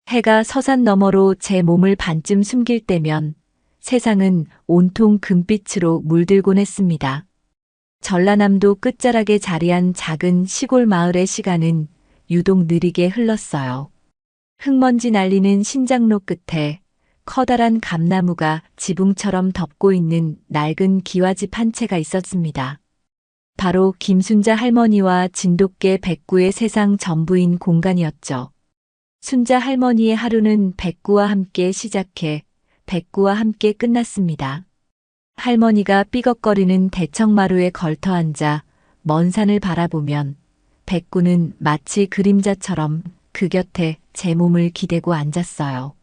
해가 서산 너머로 제 몸을 반쯤 숨길 때면 세상은 온통 금빛으로 물들곤 했습니다. 전라남도 끝자락에 자리한 작은 시골 마을의 시간은 유독 느리게 흘렀어요. 흙먼지 날리는 신장로 끝에 커다란 감나무가 지붕처럼 덮고 있는 낡은 기와집 한 채가 있었습니다. 바로 김순자 할머니와 진돗개 백구의 세상 전부인 공간이었죠. 순자 할머니의 하루는 백구와 함께 시작해 백구와 함께 끝났습니다. 할머니가 삐걱거리는 대청마루에 걸터 앉아 먼 산을 바라보면 백구는 마치 그림자처럼 그 곁에 제 몸을 기대고 앉았어요.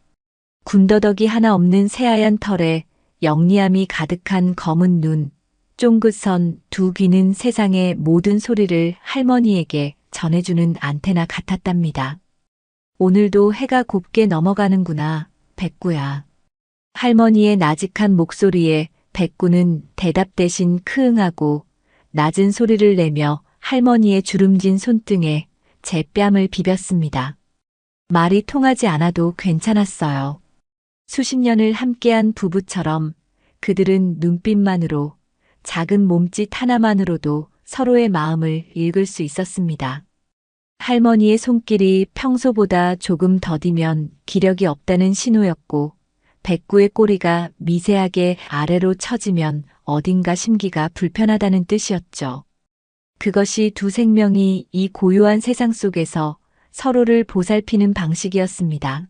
군더더기 하나 없는 새하얀 털에 영리함이 가득한 검은 눈, 쫑긋선 두 귀는 세상의 모든 소리를 할머니에게 전해주는 안테나 같았답니다. 오늘도 해가 곱게 넘어가는구나, 백구야. 할머니의 나직한 목소리에 백구는 대답 대신 크응하고 낮은 소리를 내며 할머니의 주름진 손등에 제 뺨을 비볐습니다. 말이 통하지 않아도 괜찮았어요. 수십 년을 함께한 부부처럼 그들은 눈빛만으로, 작은 몸짓 하나만으로도 서로의 마음을 읽을 수 있었습니다. 할머니의 손길이 평소보다 조금 더디면 기력이 없다는 신호였고, 백구의 꼬리가 미세하게 아래로 처지면 어딘가 심기가 불편하다는 뜻이었죠. 그것이 두 생명이 이 고요한 세상 속에서 서로를 보살피는 방식이었습니다.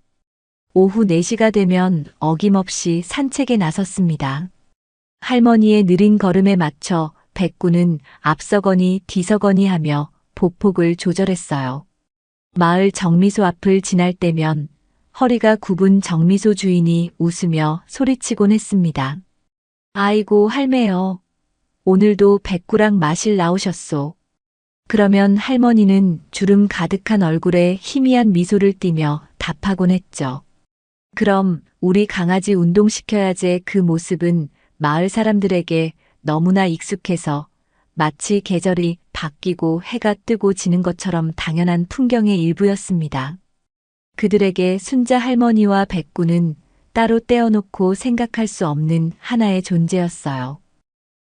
오후 4시가 되면 어김없이 산책에 나섰습니다. 할머니의 느린 걸음에 맞춰 백구는 앞서거니 뒤서거니 하며 보폭을 조절했어요. 마을 정미소 앞을 지날 때면 허리가 굽은 정미소 주인이 웃으며 소리치곤 했습니다. 아이고 할매여, 오늘도 백구랑 마실 나오셨소. 그러면 할머니는 주름 가득한 얼굴에 희미한 미소를 띠며 답하곤 했죠. 그럼 우리 강아지 운동시켜야지. 그 모습은 마을 사람들에게 너무나 익숙해서 마치 계절이 바뀌고 해가 뜨고 지는 것처럼 당연한 풍경의 일부였습니다. 그들에게 순자 할머니와 백구는 따로 떼어놓고 생각할 수 없는 하나의 존재였어요.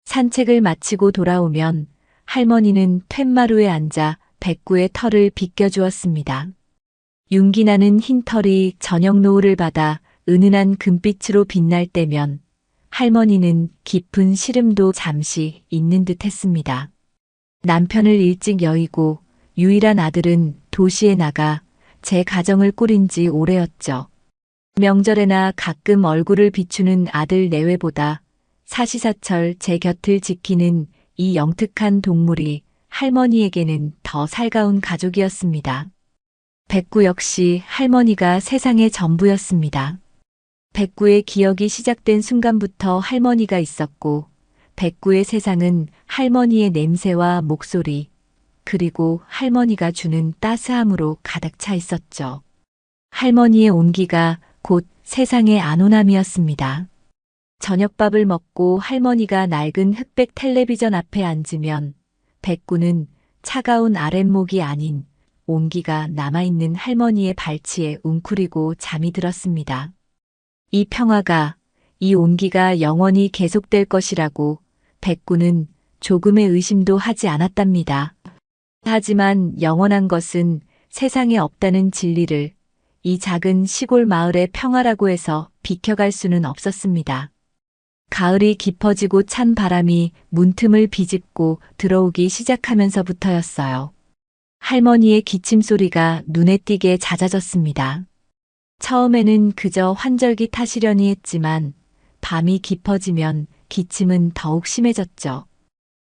산책을 마치고 돌아오면 할머니는 툇마루에 앉아 백구의 털을 빗겨주었습니다. 윤기나는 흰 털이 저녁 노을을 받아 은은한 금빛으로 빛날 때면 할머니는 깊은 시름도 잠시 잊는 듯 했습니다. 남편을 일찍 여의고 유일한 아들은 도시에 나가 제 가정을 꾸린 지 오래였죠. 명절에나 가끔 얼굴을 비추는 아들 내외보다 사시사철 제 곁을 지키는 이 영특한 동물이 할머니에게는 더 살가운 가족이었습니다. 백구 역시 할머니가 세상의 전부였습니다. 백구의 기억이 시작된 순간부터 할머니가 있었고, 백구의 세상은 할머니의 냄새와 목소리, 그리고 할머니가 주는 따스함으로 가득 차 있었죠. 할머니의 온기가 곧 세상의 안온함이었습니다. 저녁밥을 먹고 할머니가 낡은 흑백 텔레비전 앞에 앉으면 백구는 차가운 아랫목이 아닌 온기가 남아있는 할머니의 발치에 웅크리고 잠이 들었습니다. 이 평화가, 이 온기가 영원히 계속될 것이라고 백구는 조금의 의심도 하지 않았답니다. 하지만 영원한 것은 세상에 없다는 진리를 이 작은 시골 마을의 평화라고 해서 비켜갈 수는 없었습니다. 가을이 깊어지고 찬 바람이 문틈을 비집고 들어오기 시작하면서부터였어요. 할머니의 기침 소리가 눈에 띄게 잦아졌습니다. 처음에는 그저 환절기탓이려니 했지만 밤이 깊어지면 기침은 더욱 심해졌죠.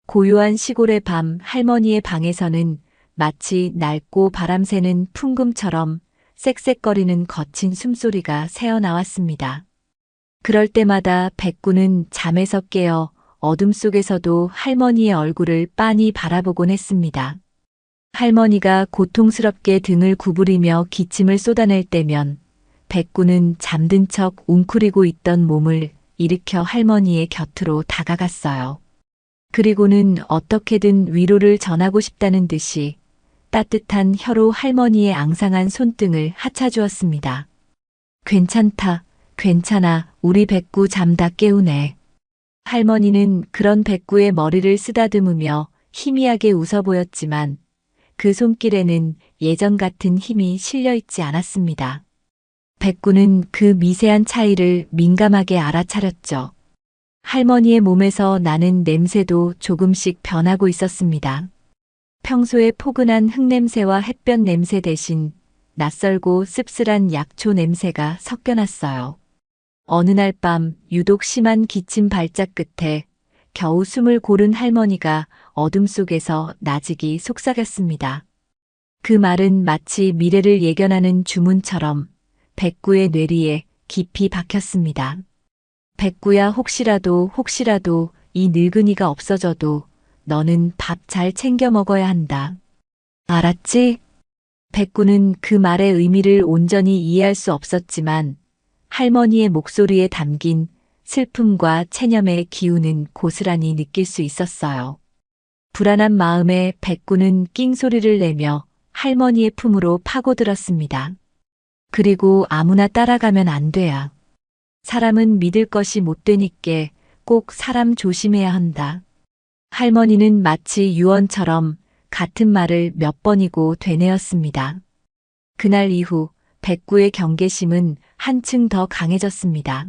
고요한 시골의 밤, 할머니의 방에서는 마치 낡고 바람 새는 풍금처럼 쌕쌕거리는 거친 숨소리가 새어나왔습니다. 그럴 때마다 백구는 잠에서 깨어 어둠 속에서도 할머니의 얼굴을 빤히 바라보곤 했습니다. 할머니가 고통스럽게 등을 구부리며 기침을 쏟아낼 때면 백구는 잠든 척 웅크리고 있던 몸을 일으켜 할머니의 곁으로 다가갔어요. 그리고는 어떻게든 위로를 전하고 싶다는 듯이 따뜻한 혀로 할머니의 앙상한 손등을 하차주었습니다. 괜찮다, 괜찮아, 우리 백구 잠다 깨우네. 할머니는 그런 백구의 머리를 쓰다듬으며 희미하게 웃어 보였지만 그 손길에는 예전 같은 힘이 실려 있지 않았습니다. 백구는 그 미세한 차이를 민감하게 알아차렸죠. 할머니의 몸에서 나는 냄새도 조금씩 변하고 있었습니다. 평소에 포근한 흙냄새와 햇볕 냄새 대신 낯설고 씁쓸한 약초 냄새가 섞여났어요. 어느 날 밤 유독 심한 기침 발작 끝에 겨우 숨을 고른 할머니가 어둠 속에서 나직이 속삭였습니다. 그 말은 마치 미래를 예견하는 주문처럼 백구의 뇌리에 깊이 박혔습니다. 백구야, 혹시라도 이 늙은이가 없어져도 너는 밥 잘 챙겨 먹어야 한다. 알았지? 백구는 그 말의 의미를 온전히 이해할 수 없었지만 할머니의 목소리에 담긴 슬픔과 체념의 기운은 고스란히 느낄 수 있었어요. 불안한 마음에 백구는 낑소리를 내며 할머니의 품으로 파고들었습니다. 그리고 아무나 따라가면 안 돼야. 사람은 믿을 것이 못 되니께 꼭 사람 조심해야 한다. 할머니는 마치 유언처럼 같은 말을 몇 번이고 되뇌었습니다. 그날 이후 백구의 경계심은 한층 더 강해졌습니다.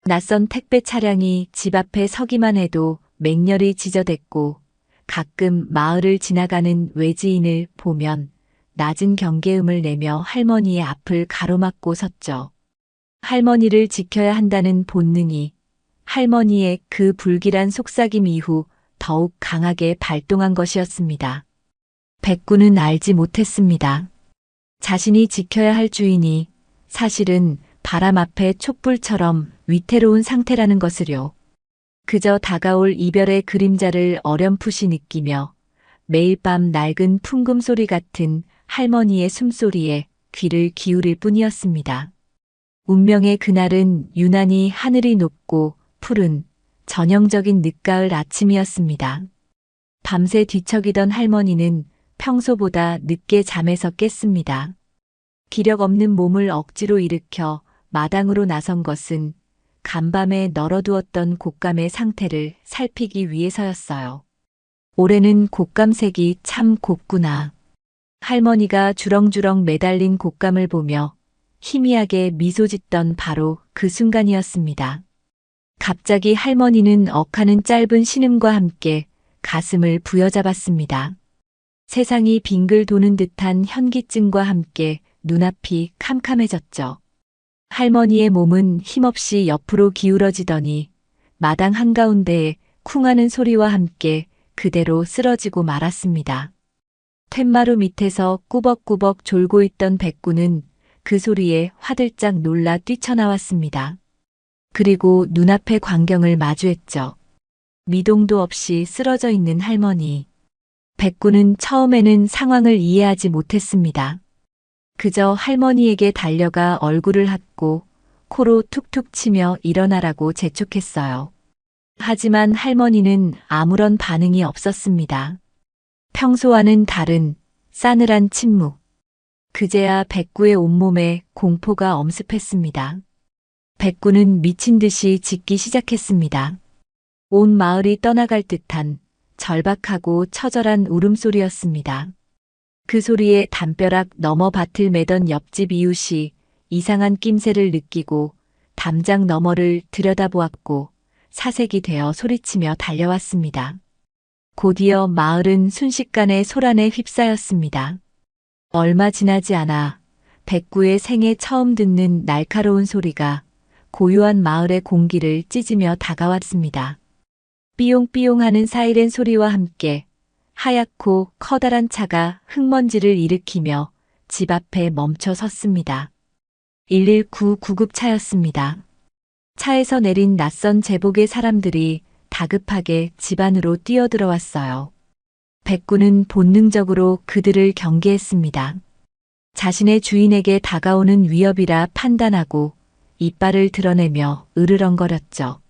낯선 택배 차량이 집 앞에 서기만 해도 맹렬히 지저댔고 가끔 마을을 지나가는 외지인을 보면 낮은 경계음을 내며 할머니의 앞을 가로막고 섰죠. 할머니를 지켜야 한다는 본능이 할머니의 그 불길한 속삭임 이후 더욱 강하게 발동한 것이었습니다. 백구는 알지 못했습니다. 자신이 지켜야 할 주인이 사실은 바람 앞에 촛불처럼 위태로운 상태라는 것을요. 그저 다가올 이별의 그림자를 어렴풋이 느끼며 매일 밤 낡은 풍금 소리 같은 할머니의 숨소리에 귀를 기울일 뿐이었습니다. 운명의 그날은 유난히 하늘이 높고 푸른 전형적인 늦가을 아침이었습니다. 밤새 뒤척이던 할머니는 평소보다 늦게 잠에서 깼습니다. 기력 없는 몸을 억지로 일으켜 마당으로 나선 것은 간밤에 널어두었던 곶감의 상태를 살피기 위해서였어요. 올해는 곶감색이 참 곱구나. 할머니가 주렁주렁 매달린 곶감을 보며 희미하게 미소 짓던 바로 그 순간이었습니다. 갑자기 할머니는 억하는 짧은 신음과 함께 가슴을 부여잡았습니다. 세상이 빙글 도는 듯한 현기증과 함께 눈앞이 캄캄해졌죠. 할머니의 몸은 힘없이 옆으로 기울어지더니 마당 한가운데에 쿵하는 소리와 함께 그대로 쓰러지고 말았습니다. 툇마루 밑에서 꾸벅꾸벅 졸고 있던 백구는 그 소리에 화들짝 놀라 뛰쳐나왔습니다. 그리고 눈앞의 광경을 마주했죠. 미동도 없이 쓰러져 있는 할머니. 백구는 처음에는 상황을 이해하지 못했습니다. 그저 할머니에게 달려가 얼굴을 핫고 코로 툭툭 치며 일어나라고 재촉했어요. 하지만 할머니는 아무런 반응이 없었습니다. 평소와는 다른 싸늘한 침묵. 그제야 백구의 온몸에 공포가 엄습했습니다. 백구는 미친 듯이 짖기 시작했습니다. 온 마을이 떠나갈 듯한 절박하고 처절한 울음소리였습니다. 그 소리에 담벼락 너머 밭을 매던 옆집 이웃이 이상한 낌새를 느끼고 담장 너머를 들여다보았고 사색이 되어 소리치며 달려왔습니다. 곧이어 마을은 순식간에 소란에 휩싸였습니다. 얼마 지나지 않아 백구의 생애 처음 듣는 날카로운 소리가 고요한 마을의 공기를 찢으며 다가왔습니다. 삐용삐용하는 사이렌 소리와 함께 하얗고 커다란 차가 흙먼지를 일으키며 집 앞에 멈춰 섰습니다. 119 구급차였습니다. 차에서 내린 낯선 제복의 사람들이 다급하게 집 안으로 뛰어들어왔어요. 백구는 본능적으로 그들을 경계했습니다. 자신의 주인에게 다가오는 위협이라 판단하고 이빨을 드러내며 으르렁거렸죠.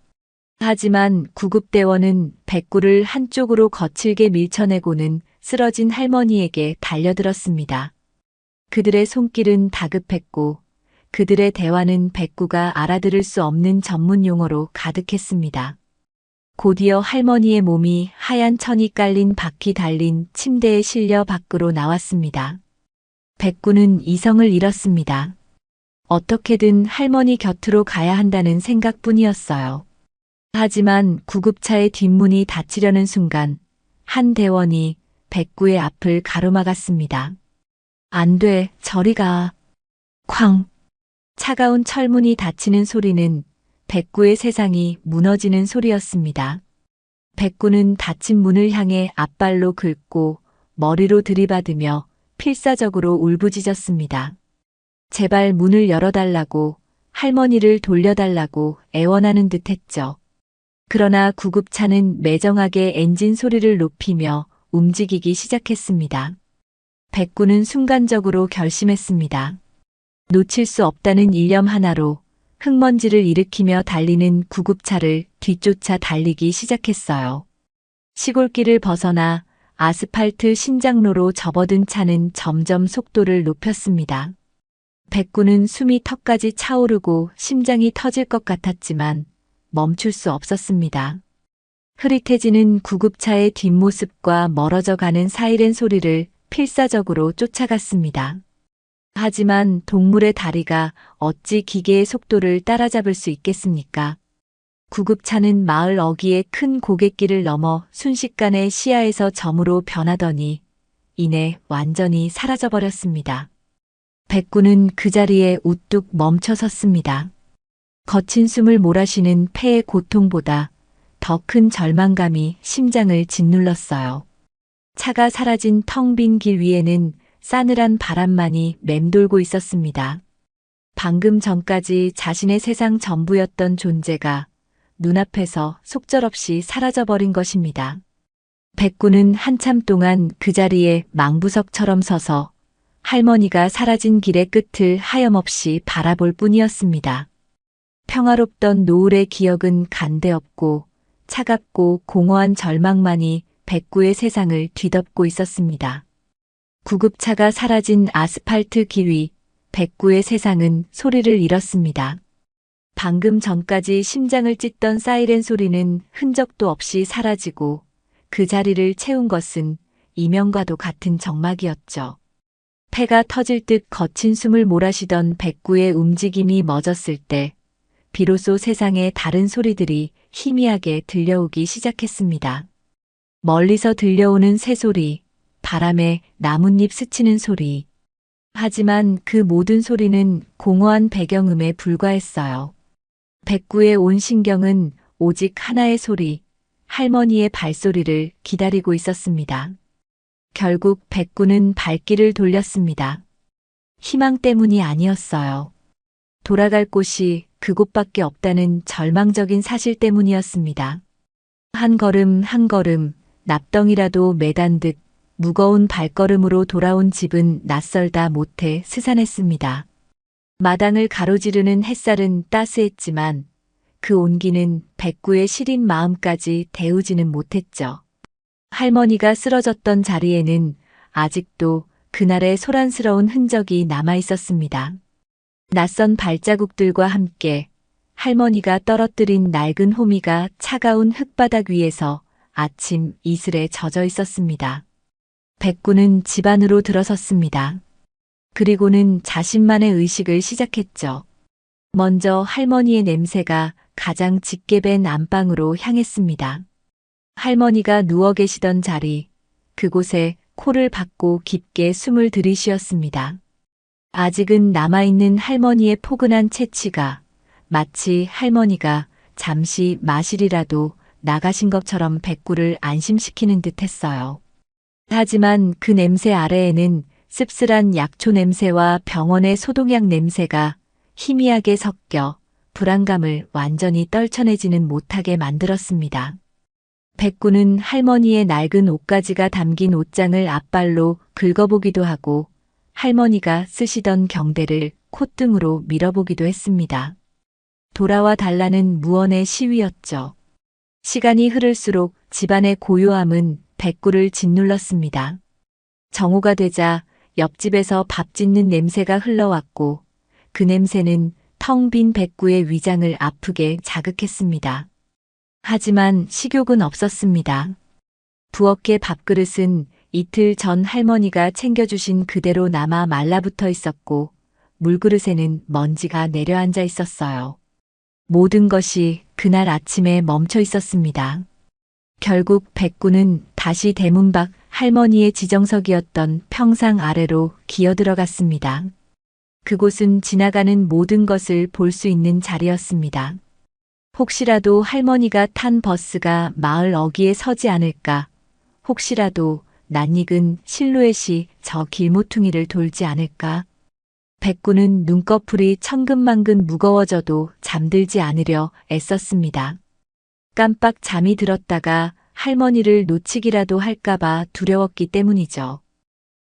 하지만 구급대원은 백구를 한쪽으로 거칠게 밀쳐내고는 쓰러진 할머니에게 달려들었습니다. 그들의 손길은 다급했고 그들의 대화는 백구가 알아들을 수 없는 전문 용어로 가득했습니다. 곧이어 할머니의 몸이 하얀 천이 깔린 바퀴 달린 침대에 실려 밖으로 나왔습니다. 백구는 이성을 잃었습니다. 어떻게든 할머니 곁으로 가야 한다는 생각뿐이었어요. 하지만 구급차의 뒷문이 닫히려는 순간 한 대원이 백구의 앞을 가로막았습니다. 안 돼, 저리 가. 쾅! 차가운 철문이 닫히는 소리는 백구의 세상이 무너지는 소리였습니다. 백구는 닫힌 문을 향해 앞발로 긁고 머리로 들이받으며 필사적으로 울부짖었습니다. 제발 문을 열어달라고, 할머니를 돌려달라고 애원하는 듯 했죠. 그러나 구급차는 매정하게 엔진 소리를 높이며 움직이기 시작했습니다. 백구는 순간적으로 결심했습니다. 놓칠 수 없다는 일념 하나로 흙먼지를 일으키며 달리는 구급차를 뒤쫓아 달리기 시작했어요. 시골길을 벗어나 아스팔트 신장로로 접어든 차는 점점 속도를 높였습니다. 백구는 숨이 턱까지 차오르고 심장이 터질 것 같았지만 멈출 수 없었습니다. 흐릿해지는 구급차의 뒷모습과 멀어져 가는 사이렌 소리를 필사적으로 쫓아갔습니다. 하지만 동물의 다리가 어찌 기계의 속도를 따라잡을 수 있겠습니까? 구급차는 마을 어귀의 큰 고갯길을 넘어 순식간에 시야에서 점으로 변하더니 이내 완전히 사라져버렸습니다. 백구는 그 자리에 우뚝 멈춰 섰습니다. 거친 숨을 몰아쉬는 폐의 고통보다 더 큰 절망감이 심장을 짓눌렀어요. 차가 사라진 텅 빈 길 위에는 싸늘한 바람만이 맴돌고 있었습니다. 방금 전까지 자신의 세상 전부였던 존재가 눈앞에서 속절없이 사라져버린 것입니다. 백구는 한참 동안 그 자리에 망부석처럼 서서 할머니가 사라진 길의 끝을 하염없이 바라볼 뿐이었습니다. 평화롭던 노을의 기억은 간데없고 차갑고 공허한 절망만이 백구의 세상을 뒤덮고 있었습니다. 구급차가 사라진 아스팔트 길 위, 백구의 세상은 소리를 잃었습니다. 방금 전까지 심장을 찢던 사이렌 소리는 흔적도 없이 사라지고 그 자리를 채운 것은 이명과도 같은 적막이었죠. 폐가 터질 듯 거친 숨을 몰아쉬던 백구의 움직임이 멎었을 때 비로소 세상에 다른 소리들이 희미하게 들려오기 시작했습니다. 멀리서 들려오는 새소리, 바람에 나뭇잎 스치는 소리. 하지만 그 모든 소리는 공허한 배경음에 불과했어요. 백구의 온 신경은 오직 하나의 소리, 할머니의 발소리를 기다리고 있었습니다. 결국 백구는 발길을 돌렸습니다. 희망 때문이 아니었어요. 돌아갈 곳이 그곳밖에 없다는 절망적인 사실 때문이었습니다. 한 걸음 한 걸음 납덩이라도 매단 듯 무거운 발걸음으로 돌아온 집은 낯설다 못해 스산했습니다. 마당을 가로지르는 햇살은 따스했지만 그 온기는 백구의 시린 마음까지 데우지는 못했죠. 할머니가 쓰러졌던 자리에는 아직도 그날의 소란스러운 흔적이 남아 있었습니다. 낯선 발자국들과 함께 할머니가 떨어뜨린 낡은 호미가 차가운 흙바닥 위에서 아침 이슬에 젖어 있었습니다. 백구는 집 안으로 들어섰습니다. 그리고는 자신만의 의식을 시작했죠. 먼저 할머니의 냄새가 가장 짙게 밴 안방으로 향했습니다. 할머니가 누워 계시던 자리, 그곳에 코를 박고 깊게 숨을 들이쉬었습니다. 아직은 남아있는 할머니의 포근한 채취가 마치 할머니가 잠시 마실이라도 나가신 것처럼 백구를 안심시키는 듯 했어요. 하지만 그 냄새 아래에는 씁쓸한 약초 냄새와 병원의 소독약 냄새가 희미하게 섞여 불안감을 완전히 떨쳐내지는 못하게 만들었습니다. 백구는 할머니의 낡은 옷가지가 담긴 옷장을 앞발로 긁어보기도 하고 할머니가 쓰시던 경대를 콧등으로 밀어보기도 했습니다. 돌아와 달라는 무언의 시위였죠. 시간이 흐를수록 집안의 고요함은 백구를 짓눌렀습니다. 정오가 되자 옆집에서 밥 짓는 냄새가 흘러왔고 그 냄새는 텅 빈 백구의 위장을 아프게 자극했습니다. 하지만 식욕은 없었습니다. 부엌의 밥그릇은 이틀 전 할머니가 챙겨주신 그대로 남아 말라붙어 있었고 물그릇에는 먼지가 내려앉아 있었어요. 모든 것이 그날 아침에 멈춰 있었습니다. 결국 백구는 다시 대문 밖 할머니의 지정석이었던 평상 아래로 기어들어갔습니다. 그곳은 지나가는 모든 것을 볼 수 있는 자리였습니다. 혹시라도 할머니가 탄 버스가 마을 어귀에 서지 않을까, 혹시라도 낯익은 실루엣이 저 길모퉁이를 돌지 않을까. 백구는 눈꺼풀이 천근만근 무거워져도 잠들지 않으려 애썼습니다. 깜빡 잠이 들었다가 할머니를 놓치기라도 할까봐 두려웠기 때문이죠.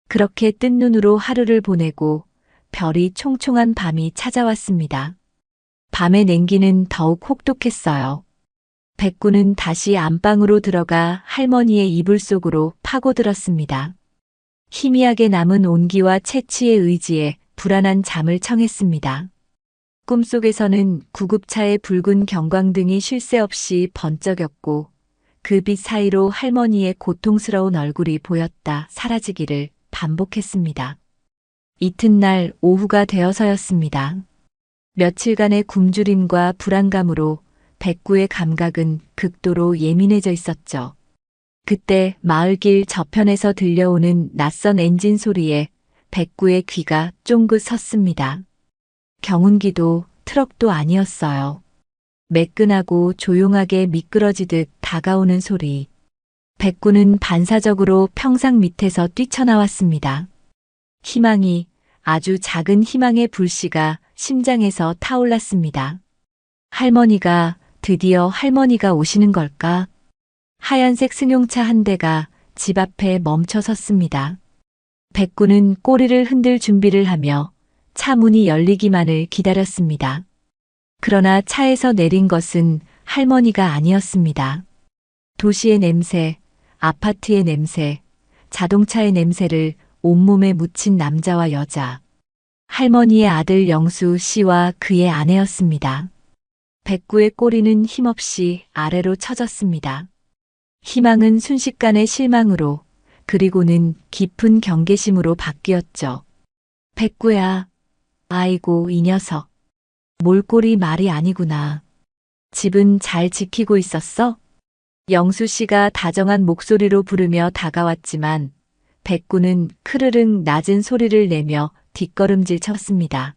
그렇게 뜬 눈으로 하루를 보내고 별이 총총한 밤이 찾아왔습니다. 밤의 냉기는 더욱 혹독했어요. 백구는 다시 안방으로 들어가 할머니의 이불 속으로 파고들었습니다. 희미하게 남은 온기와 채취의 의지에 불안한 잠을 청했습니다. 꿈속에서는 구급차의 붉은 경광등이 쉴 새 없이 번쩍였고 그 빛 사이로 할머니의 고통스러운 얼굴이 보였다 사라지기를 반복했습니다. 이튿날 오후가 되어서였습니다. 며칠간의 굶주림과 불안감으로 백구의 감각은 극도로 예민해져 있었죠. 그때 마을길 저편에서 들려오는 낯선 엔진 소리에 백구의 귀가 쫑긋 섰습니다. 경운기도 트럭도 아니었어요. 매끈하고 조용하게 미끄러지듯 다가오는 소리. 백구는 반사적으로 평상 밑에서 뛰쳐나왔습니다. 희망이, 아주 작은 희망의 불씨가 심장에서 타올랐습니다. 드디어 할머니가 오시는 걸까? 하얀색 승용차 한 대가 집 앞에 멈춰 섰습니다. 백구는 꼬리를 흔들 준비를 하며 차 문이 열리기만을 기다렸습니다. 그러나 차에서 내린 것은 할머니가 아니었습니다. 도시의 냄새, 아파트의 냄새, 자동차의 냄새를 온몸에 묻힌 남자와 여자. 할머니의 아들 영수 씨와 그의 아내였습니다. 백구의 꼬리는 힘없이 아래로 처졌습니다. 희망은 순식간에 실망으로, 그리고는 깊은 경계심으로 바뀌었죠. 백구야, 아이고 이 녀석. 몰골이 말이 아니구나. 집은 잘 지키고 있었어? 영수 씨가 다정한 목소리로 부르며 다가왔지만 백구는 크르릉 낮은 소리를 내며 뒷걸음질 쳤습니다.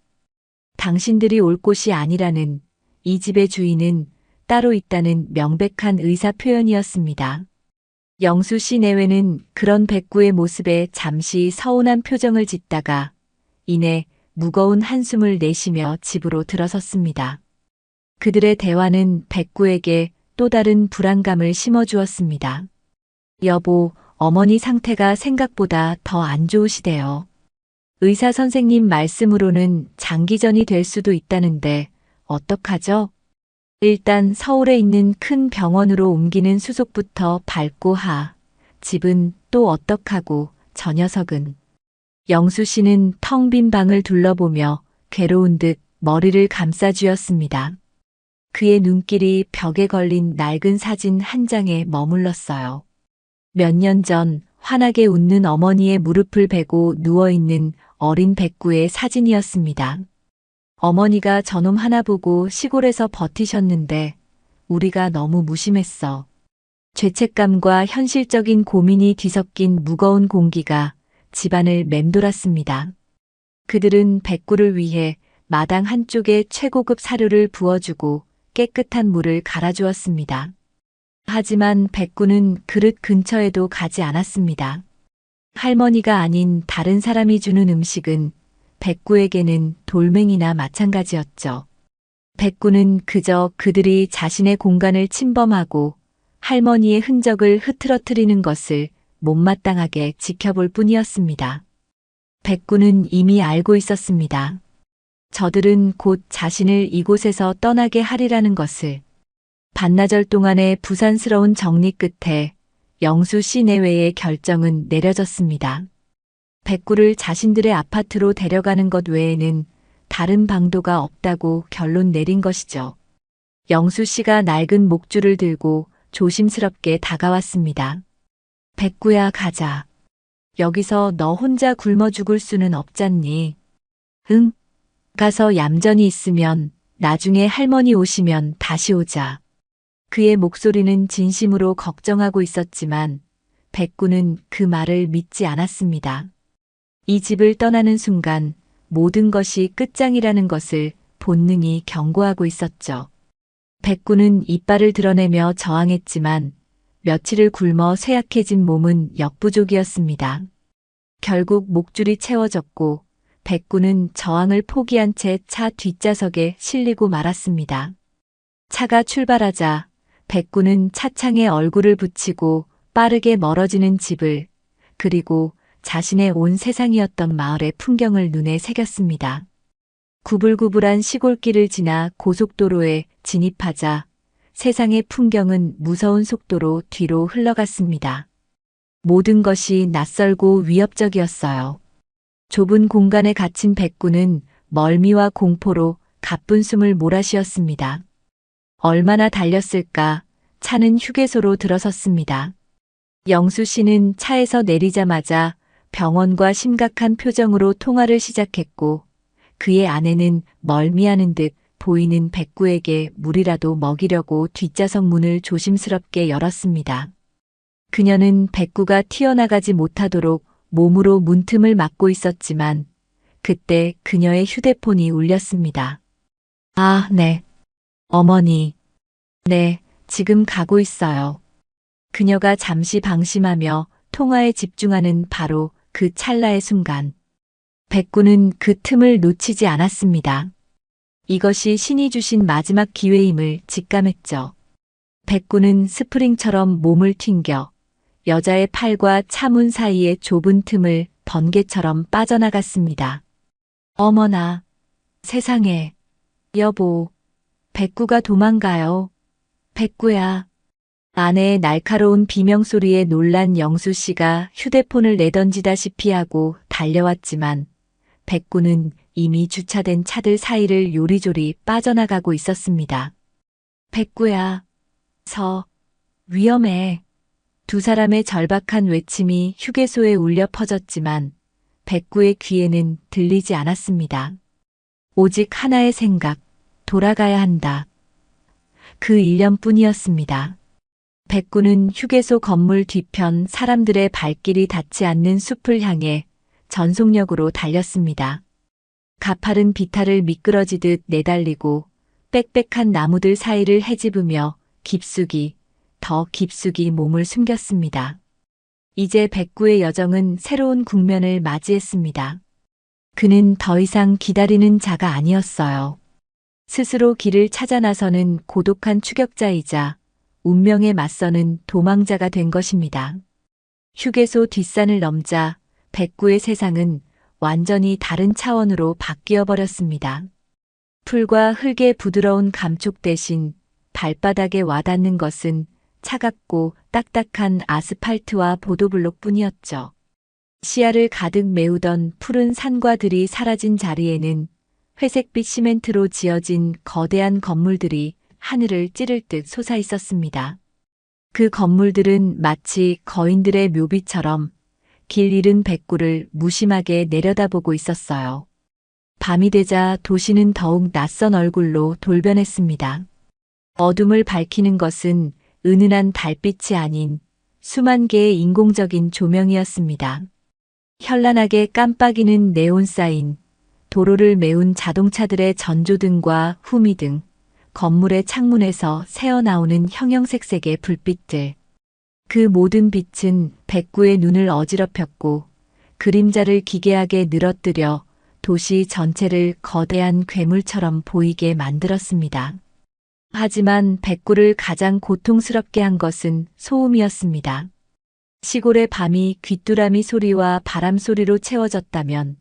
당신들이 올 곳이 아니라는, 이 집의 주인은 따로 있다는 명백한 의사 표현이었습니다. 영수 씨 내외는 그런 백구의 모습에 잠시 서운한 표정을 짓다가 이내 무거운 한숨을 내쉬며 집으로 들어섰습니다. 그들의 대화는 백구에게 또 다른 불안감을 심어주었습니다. 여보, 어머니 상태가 생각보다 더 안 좋으시대요. 의사 선생님 말씀으로는 장기전이 될 수도 있다는데 어떡하죠? 일단 서울에 있는 큰 병원으로 옮기는 수속부터 밟고 집은 또 어떡하고 저 녀석은. 영수 씨는 텅 빈 방을 둘러보며 괴로운 듯 머리를 감싸쥐었습니다. 그의 눈길이 벽에 걸린 낡은 사진 한 장에 머물렀어요. 몇 년 전 환하게 웃는 어머니의 무릎을 베고 누워있는 어린 백구의 사진이었습니다. 어머니가 저놈 하나 보고 시골에서 버티셨는데 우리가 너무 무심했어. 죄책감과 현실적인 고민이 뒤섞인 무거운 공기가 집안을 맴돌았습니다. 그들은 백구를 위해 마당 한쪽에 최고급 사료를 부어주고 깨끗한 물을 갈아주었습니다. 하지만 백구는 그릇 근처에도 가지 않았습니다. 할머니가 아닌 다른 사람이 주는 음식은 백구에게는 돌멩이나 마찬가지였죠. 백구는 그저 그들이 자신의 공간을 침범하고 할머니의 흔적을 흐트러뜨리는 것을 못마땅하게 지켜볼 뿐이었습니다. 백구는 이미 알고 있었습니다. 저들은 곧 자신을 이곳에서 떠나게 하리라는 것을. 반나절 동안의 부산스러운 정리 끝에 영수 씨 내외의 결정은 내려졌습니다. 백구를 자신들의 아파트로 데려가는 것 외에는 다른 방도가 없다고 결론 내린 것이죠. 영수 씨가 낡은 목줄을 들고 조심스럽게 다가왔습니다. 백구야, 가자. 여기서 너 혼자 굶어 죽을 수는 없잖니. 응? 가서 얌전히 있으면 나중에 할머니 오시면 다시 오자. 그의 목소리는 진심으로 걱정하고 있었지만 백구는 그 말을 믿지 않았습니다. 이 집을 떠나는 순간 모든 것이 끝장이라는 것을 본능이 경고하고 있었죠. 백구는 이빨을 드러내며 저항했지만 며칠을 굶어 쇠약해진 몸은 역부족이었습니다. 결국 목줄이 채워졌고 백구는 저항을 포기한 채 차 뒷좌석에 실리고 말았습니다. 차가 출발하자 백구는 차창에 얼굴을 붙이고 빠르게 멀어지는 집을, 그리고 자신의 온 세상이었던 마을의 풍경을 눈에 새겼습니다. 구불구불한 시골길을 지나 고속도로에 진입하자 세상의 풍경은 무서운 속도로 뒤로 흘러갔습니다. 모든 것이 낯설고 위협적이었어요. 좁은 공간에 갇힌 백구는 멀미와 공포로 가쁜 숨을 몰아쉬었습니다. 얼마나 달렸을까? 차는 휴게소로 들어섰습니다. 영수 씨는 차에서 내리자마자 병원과 심각한 표정으로 통화를 시작했고 그의 아내는 멀미하는 듯 보이는 백구에게 물이라도 먹이려고 뒷좌석 문을 조심스럽게 열었습니다. 그녀는 백구가 튀어나가지 못하도록 몸으로 문틈을 막고 있었지만 그때 그녀의 휴대폰이 울렸습니다. 아, 네. 어머니. 네, 지금 가고 있어요. 그녀가 잠시 방심하며 통화에 집중하는 바로 그 찰나의 순간. 백구는 그 틈을 놓치지 않았습니다. 이것이 신이 주신 마지막 기회임을 직감했죠. 백구는 스프링처럼 몸을 튕겨 여자의 팔과 차문 사이의 좁은 틈을 번개처럼 빠져나갔습니다. 어머나, 세상에, 여보, 백구가 도망가요. 백구야. 아내의 날카로운 비명소리에 놀란 영수 씨가 휴대폰을 내던지다시피 하고 달려왔지만 백구는 이미 주차된 차들 사이를 요리조리 빠져나가고 있었습니다. 백구야, 위험해. 두 사람의 절박한 외침이 휴게소에 울려 퍼졌지만 백구의 귀에는 들리지 않았습니다. 오직 하나의 생각, 돌아가야 한다. 그 일념뿐이었습니다. 백구는 휴게소 건물 뒤편 사람들의 발길이 닿지 않는 숲을 향해 전속력으로 달렸습니다. 가파른 비탈을 미끄러지듯 내달리고 빽빽한 나무들 사이를 헤집으며 더 깊숙이 몸을 숨겼습니다. 이제 백구의 여정은 새로운 국면을 맞이했습니다. 그는 더 이상 기다리는 자가 아니었어요. 스스로 길을 찾아 나서는 고독한 추격자이자 운명에 맞서는 도망자가 된 것입니다. 휴게소 뒷산을 넘자 백구의 세상은 완전히 다른 차원으로 바뀌어 버렸습니다. 풀과 흙의 부드러운 감촉 대신 발바닥에 와닿는 것은 차갑고 딱딱한 아스팔트와 보도블록뿐이었죠. 시야를 가득 메우던 푸른 산과 들이 사라진 자리에는 회색빛 시멘트로 지어진 거대한 건물들이 하늘을 찌를 듯 솟아 있었습니다. 그 건물들은 마치 거인들의 묘비처럼 길 잃은 백구를 무심하게 내려다보고 있었어요. 밤이 되자 도시는 더욱 낯선 얼굴로 돌변했습니다. 어둠을 밝히는 것은 은은한 달빛이 아닌 수만 개의 인공적인 조명이었습니다. 현란하게 깜빡이는 네온 사인, 도로를 메운 자동차들의 전조등과 후미등, 건물의 창문에서 새어나오는 형형색색의 불빛들. 그 모든 빛은 백구의 눈을 어지럽혔고 그림자를 기괴하게 늘어뜨려 도시 전체를 거대한 괴물처럼 보이게 만들었습니다. 하지만 백구를 가장 고통스럽게 한 것은 소음이었습니다. 시골의 밤이 귀뚜라미 소리와 바람 소리로 채워졌다면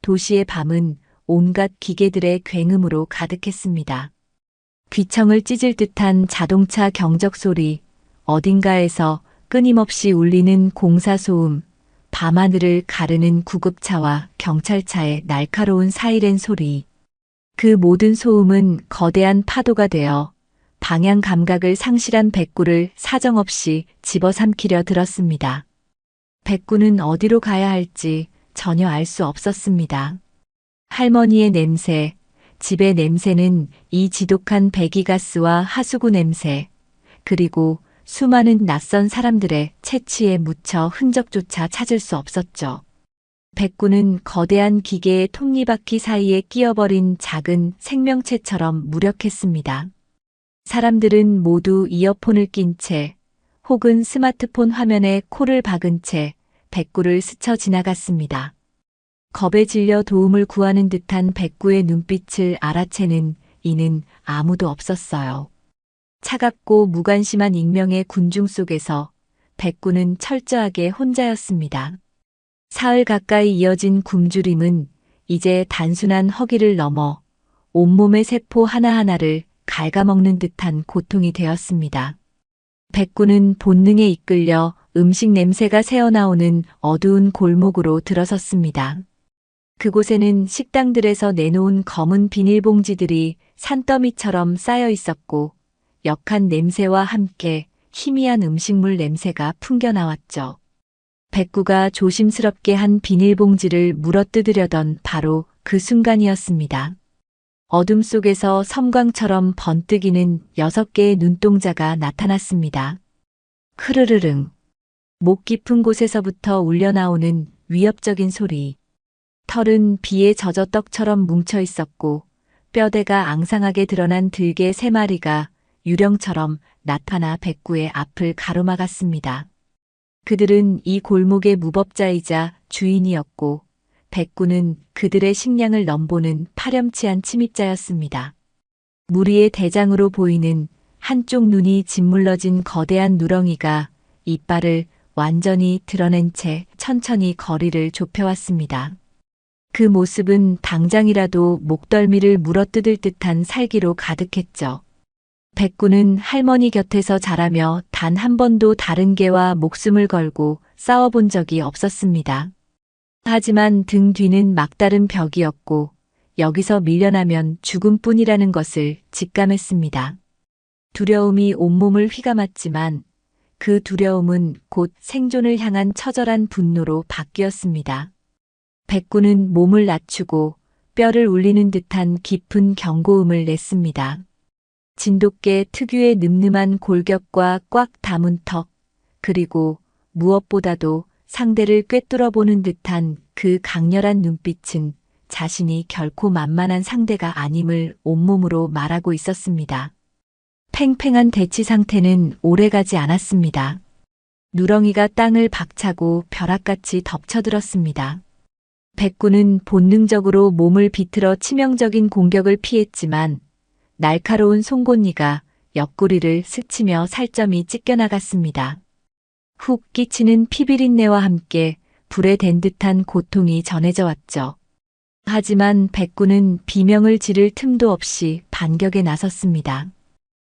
도시의 밤은 온갖 기계들의 굉음으로 가득했습니다. 귀청을 찢을 듯한 자동차 경적 소리, 어딘가에서 끊임없이 울리는 공사소음, 밤하늘을 가르는 구급차와 경찰차의 날카로운 사이렌 소리. 그 모든 소음은 거대한 파도가 되어 방향 감각을 상실한 백구를 사정없이 집어삼키려 들었습니다. 백구는 어디로 가야 할지 전혀 알 수 없었습니다. 할머니의 냄새, 집의 냄새는 이 지독한 배기가스와 하수구 냄새, 그리고 수많은 낯선 사람들의 채취에 묻혀 흔적조차 찾을 수 없었죠. 백구는 거대한 기계의 톱니바퀴 사이에 끼어버린 작은 생명체처럼 무력했습니다. 사람들은 모두 이어폰을 낀 채 혹은 스마트폰 화면에 코를 박은 채 백구를 스쳐 지나갔습니다. 겁에 질려 도움을 구하는 듯한 백구의 눈빛을 알아채는 이는 아무도 없었어요. 차갑고 무관심한 익명의 군중 속에서 백구는 철저하게 혼자였습니다. 사흘 가까이 이어진 굶주림은 이제 단순한 허기를 넘어 온몸의 세포 하나하나를 갉아먹는 듯한 고통이 되었습니다. 백구는 본능에 이끌려 음식 냄새가 새어나오는 어두운 골목으로 들어섰습니다. 그곳에는 식당들에서 내놓은 검은 비닐봉지들이 산더미처럼 쌓여 있었고 역한 냄새와 함께 희미한 음식물 냄새가 풍겨나왔죠. 백구가 조심스럽게 한 비닐봉지를 물어뜯으려던 바로 그 순간이었습니다. 어둠 속에서 섬광처럼 번뜩이는 6개의 눈동자가 나타났습니다. 흐르르릉. 목 깊은 곳에서부터 울려나오는 위협적인 소리. 털은 비에 젖어 떡처럼 뭉쳐 있었고 뼈대가 앙상하게 드러난 들개 3마리가 유령처럼 나타나 백구의 앞을 가로막았습니다. 그들은 이 골목의 무법자이자 주인이었고 백구는 그들의 식량을 넘보는 파렴치한 침입자였습니다. 무리의 대장으로 보이는 한쪽 눈이 짓물러진 거대한 누렁이가 이빨을 완전히 드러낸 채 천천히 거리를 좁혀왔습니다. 그 모습은 당장이라도 목덜미를 물어뜯을 듯한 살기로 가득했죠. 백구는 할머니 곁에서 자라며 단 한 번도 다른 개와 목숨을 걸고 싸워본 적이 없었습니다. 하지만 등 뒤는 막다른 벽이었고 여기서 밀려나면 죽음뿐이라는 것을 직감했습니다. 두려움이 온몸을 휘감았지만 그 두려움은 곧 생존을 향한 처절한 분노로 바뀌었습니다. 백구는 몸을 낮추고 뼈를 울리는 듯한 깊은 경고음을 냈습니다. 진돗개 특유의 늠름한 골격과 꽉 담은 턱, 그리고 무엇보다도 상대를 꿰뚫어보는 듯한 그 강렬한 눈빛은 자신이 결코 만만한 상대가 아님을 온몸으로 말하고 있었습니다. 팽팽한 대치 상태는 오래가지 않았습니다. 누렁이가 땅을 박차고 벼락같이 덮쳐들었습니다. 백구는 본능적으로 몸을 비틀어 치명적인 공격을 피했지만 날카로운 송곳니가 옆구리를 스치며 살점이 찢겨나갔습니다. 훅 끼치는 피비린내와 함께 불에 댄 듯한 고통이 전해져 왔죠. 하지만 백구는 비명을 지를 틈도 없이 반격에 나섰습니다.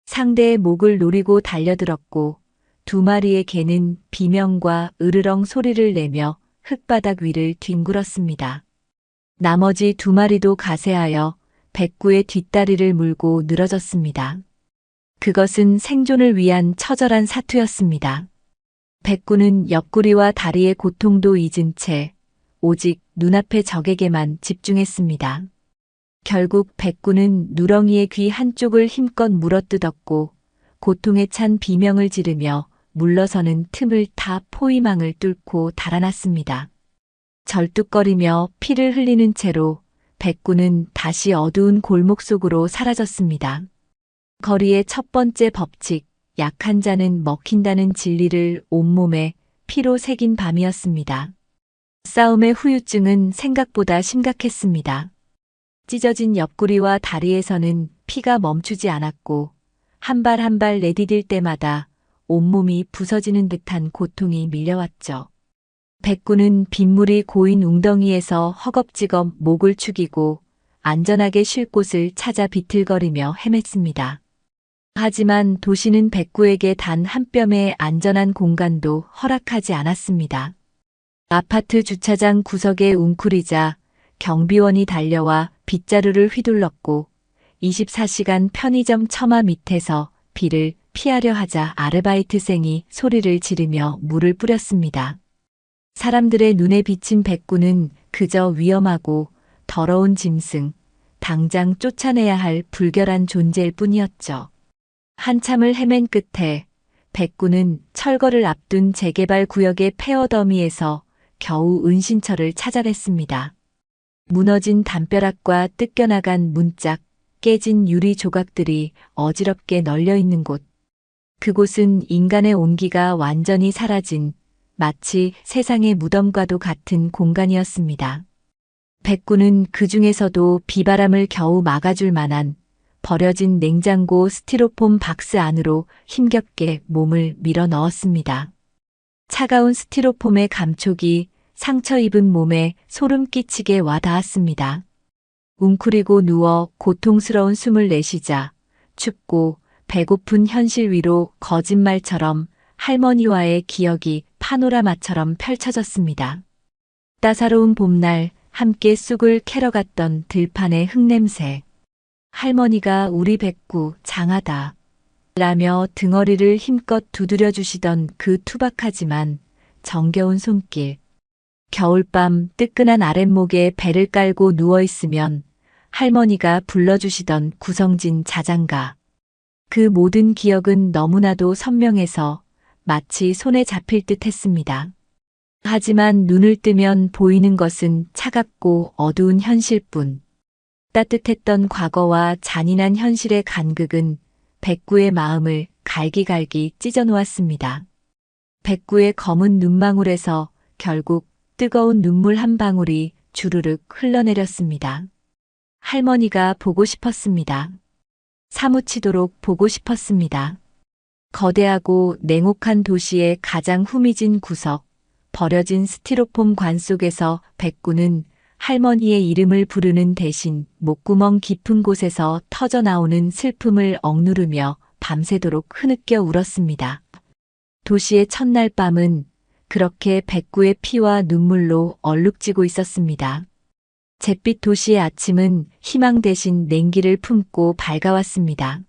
상대의 목을 노리고 달려들었고 2마리의 개는 비명과 으르렁 소리를 내며 흙바닥 위를 뒹굴었습니다. 나머지 2마리도 가세하여 백구의 뒷다리를 물고 늘어졌습니다. 그것은 생존을 위한 처절한 사투였습니다. 백구는 옆구리와 다리의 고통도 잊은 채 오직 눈앞의 적에게만 집중했습니다. 결국 백구는 누렁이의 귀 한쪽을 힘껏 물어뜯었고 고통에 찬 비명을 지르며 물러서는 틈을 타 포위망을 뚫고 달아났습니다. 절뚝거리며 피를 흘리는 채로 백구는 다시 어두운 골목 속으로 사라졌습니다. 거리의 첫 번째 법칙, 약한 자는 먹힌다는 진리를 온몸에 피로 새긴 밤이었습니다. 싸움의 후유증은 생각보다 심각했습니다. 찢어진 옆구리와 다리에서는 피가 멈추지 않았고 한 발 한 발 내디딜 때마다 온몸이 부서지는 듯한 고통이 밀려왔죠. 백구는 빗물이 고인 웅덩이에서 허겁지겁 목을 축이고 안전하게 쉴 곳을 찾아 비틀거리며 헤맸습니다. 하지만 도시는 백구에게 단 한 뼘의 안전한 공간도 허락하지 않았습니다. 아파트 주차장 구석에 웅크리자 경비원이 달려와 빗자루를 휘둘렀고 24시간 편의점 처마 밑에서 비를 피하려 하자 아르바이트생이 소리를 지르며 물을 뿌렸습니다. 사람들의 눈에 비친 백구는 그저 위험하고 더러운 짐승, 당장 쫓아내야 할 불결한 존재일 뿐이었죠. 한참을 헤맨 끝에 백구는 철거를 앞둔 재개발 구역의 폐허 더미에서 겨우 은신처를 찾아냈습니다. 무너진 담벼락과 뜯겨나간 문짝, 깨진 유리 조각들이 어지럽게 널려 있는 곳. 그곳은 인간의 온기가 완전히 사라진 마치 세상의 무덤과도 같은 공간이었습니다. 백구는 그 중에서도 비바람을 겨우 막아줄 만한 버려진 냉장고 스티로폼 박스 안으로 힘겹게 몸을 밀어 넣었습니다. 차가운 스티로폼의 감촉이 상처 입은 몸에 소름 끼치게 와 닿았습니다. 웅크리고 누워 고통스러운 숨을 내쉬자 춥고 배고픈 현실 위로 거짓말처럼 할머니와의 기억이 파노라마처럼 펼쳐졌습니다. 따사로운 봄날 함께 쑥을 캐러 갔던 들판의 흙냄새. 할머니가 우리 백구 장하다 라며 등허리를 힘껏 두드려 주시던 그 투박하지만 정겨운 손길. 겨울밤 뜨끈한 아랫목에 배를 깔고 누워있으면 할머니가 불러주시던 구성진 자장가. 그 모든 기억은 너무나도 선명해서 마치 손에 잡힐 듯 했습니다. 하지만 눈을 뜨면 보이는 것은 차갑고 어두운 현실뿐. 따뜻했던 과거와 잔인한 현실의 간극은 백구의 마음을 갈기갈기 찢어놓았습니다. 백구의 검은 눈망울에서 결국 뜨거운 눈물 한 방울이 주르륵 흘러내렸습니다. 할머니가 보고 싶었습니다. 사무치도록 보고 싶었습니다. 거대하고 냉혹한 도시의 가장 후미진 구석, 버려진 스티로폼 관 속에서 백구는 할머니의 이름을 부르는 대신 목구멍 깊은 곳에서 터져나오는 슬픔을 억누르며 밤새도록 흐느껴 울었습니다. 도시의 첫날 밤은 그렇게 백구의 피와 눈물로 얼룩지고 있었습니다. 잿빛 도시의 아침은 희망 대신 냉기를 품고 밝아왔습니다.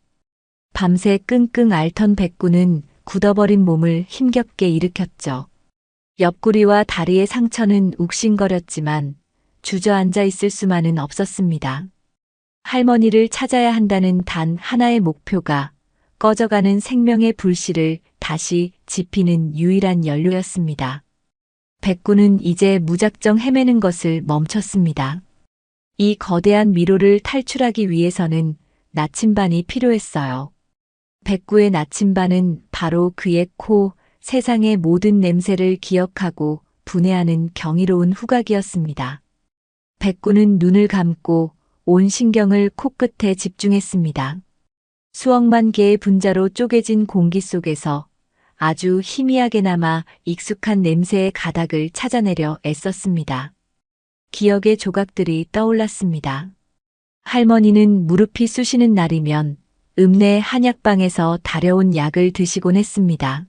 밤새 끙끙 앓던 백구는 굳어버린 몸을 힘겹게 일으켰죠. 옆구리와 다리의 상처는 욱신거렸지만 주저앉아 있을 수만은 없었습니다. 할머니를 찾아야 한다는 단 하나의 목표가 꺼져가는 생명의 불씨를 다시 지피는 유일한 연료였습니다. 백구는 이제 무작정 헤매는 것을 멈췄습니다. 이 거대한 미로를 탈출하기 위해서는 나침반이 필요했어요. 백구의 나침반은 바로 그의 코, 세상의 모든 냄새를 기억하고 분해하는 경이로운 후각이었습니다. 백구는 눈을 감고 온 신경을 코끝에 집중했습니다. 수억만 개의 분자로 쪼개진 공기 속에서 아주 희미하게나마 익숙한 냄새의 가닥을 찾아내려 애썼습니다. 기억의 조각들이 떠올랐습니다. 할머니는 무릎이 쑤시는 날이면 읍내 한약방에서 다려온 약을 드시곤 했습니다.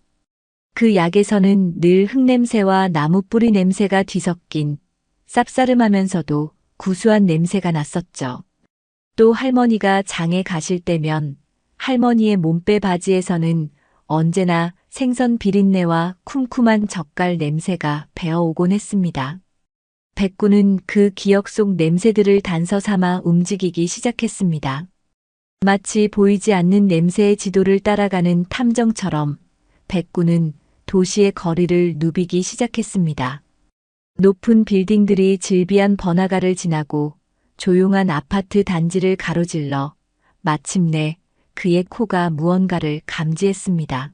그 약에서는 늘 흙냄새와 나무 뿌리 냄새가 뒤섞인 쌉싸름하면서도 구수한 냄새가 났었죠. 또 할머니가 장에 가실 때면 할머니의 몸빼 바지에서는 언제나 생선 비린내와 쿰쿰한 젓갈 냄새가 배어오곤 했습니다. 백구는 그 기억 속 냄새들을 단서 삼아 움직이기 시작했습니다. 마치 보이지 않는 냄새의 지도를 따라가는 탐정처럼 백구는 도시의 거리를 누비기 시작했습니다. 높은 빌딩들이 질비한 번화가를 지나고 조용한 아파트 단지를 가로질러 마침내 그의 코가 무언가를 감지했습니다.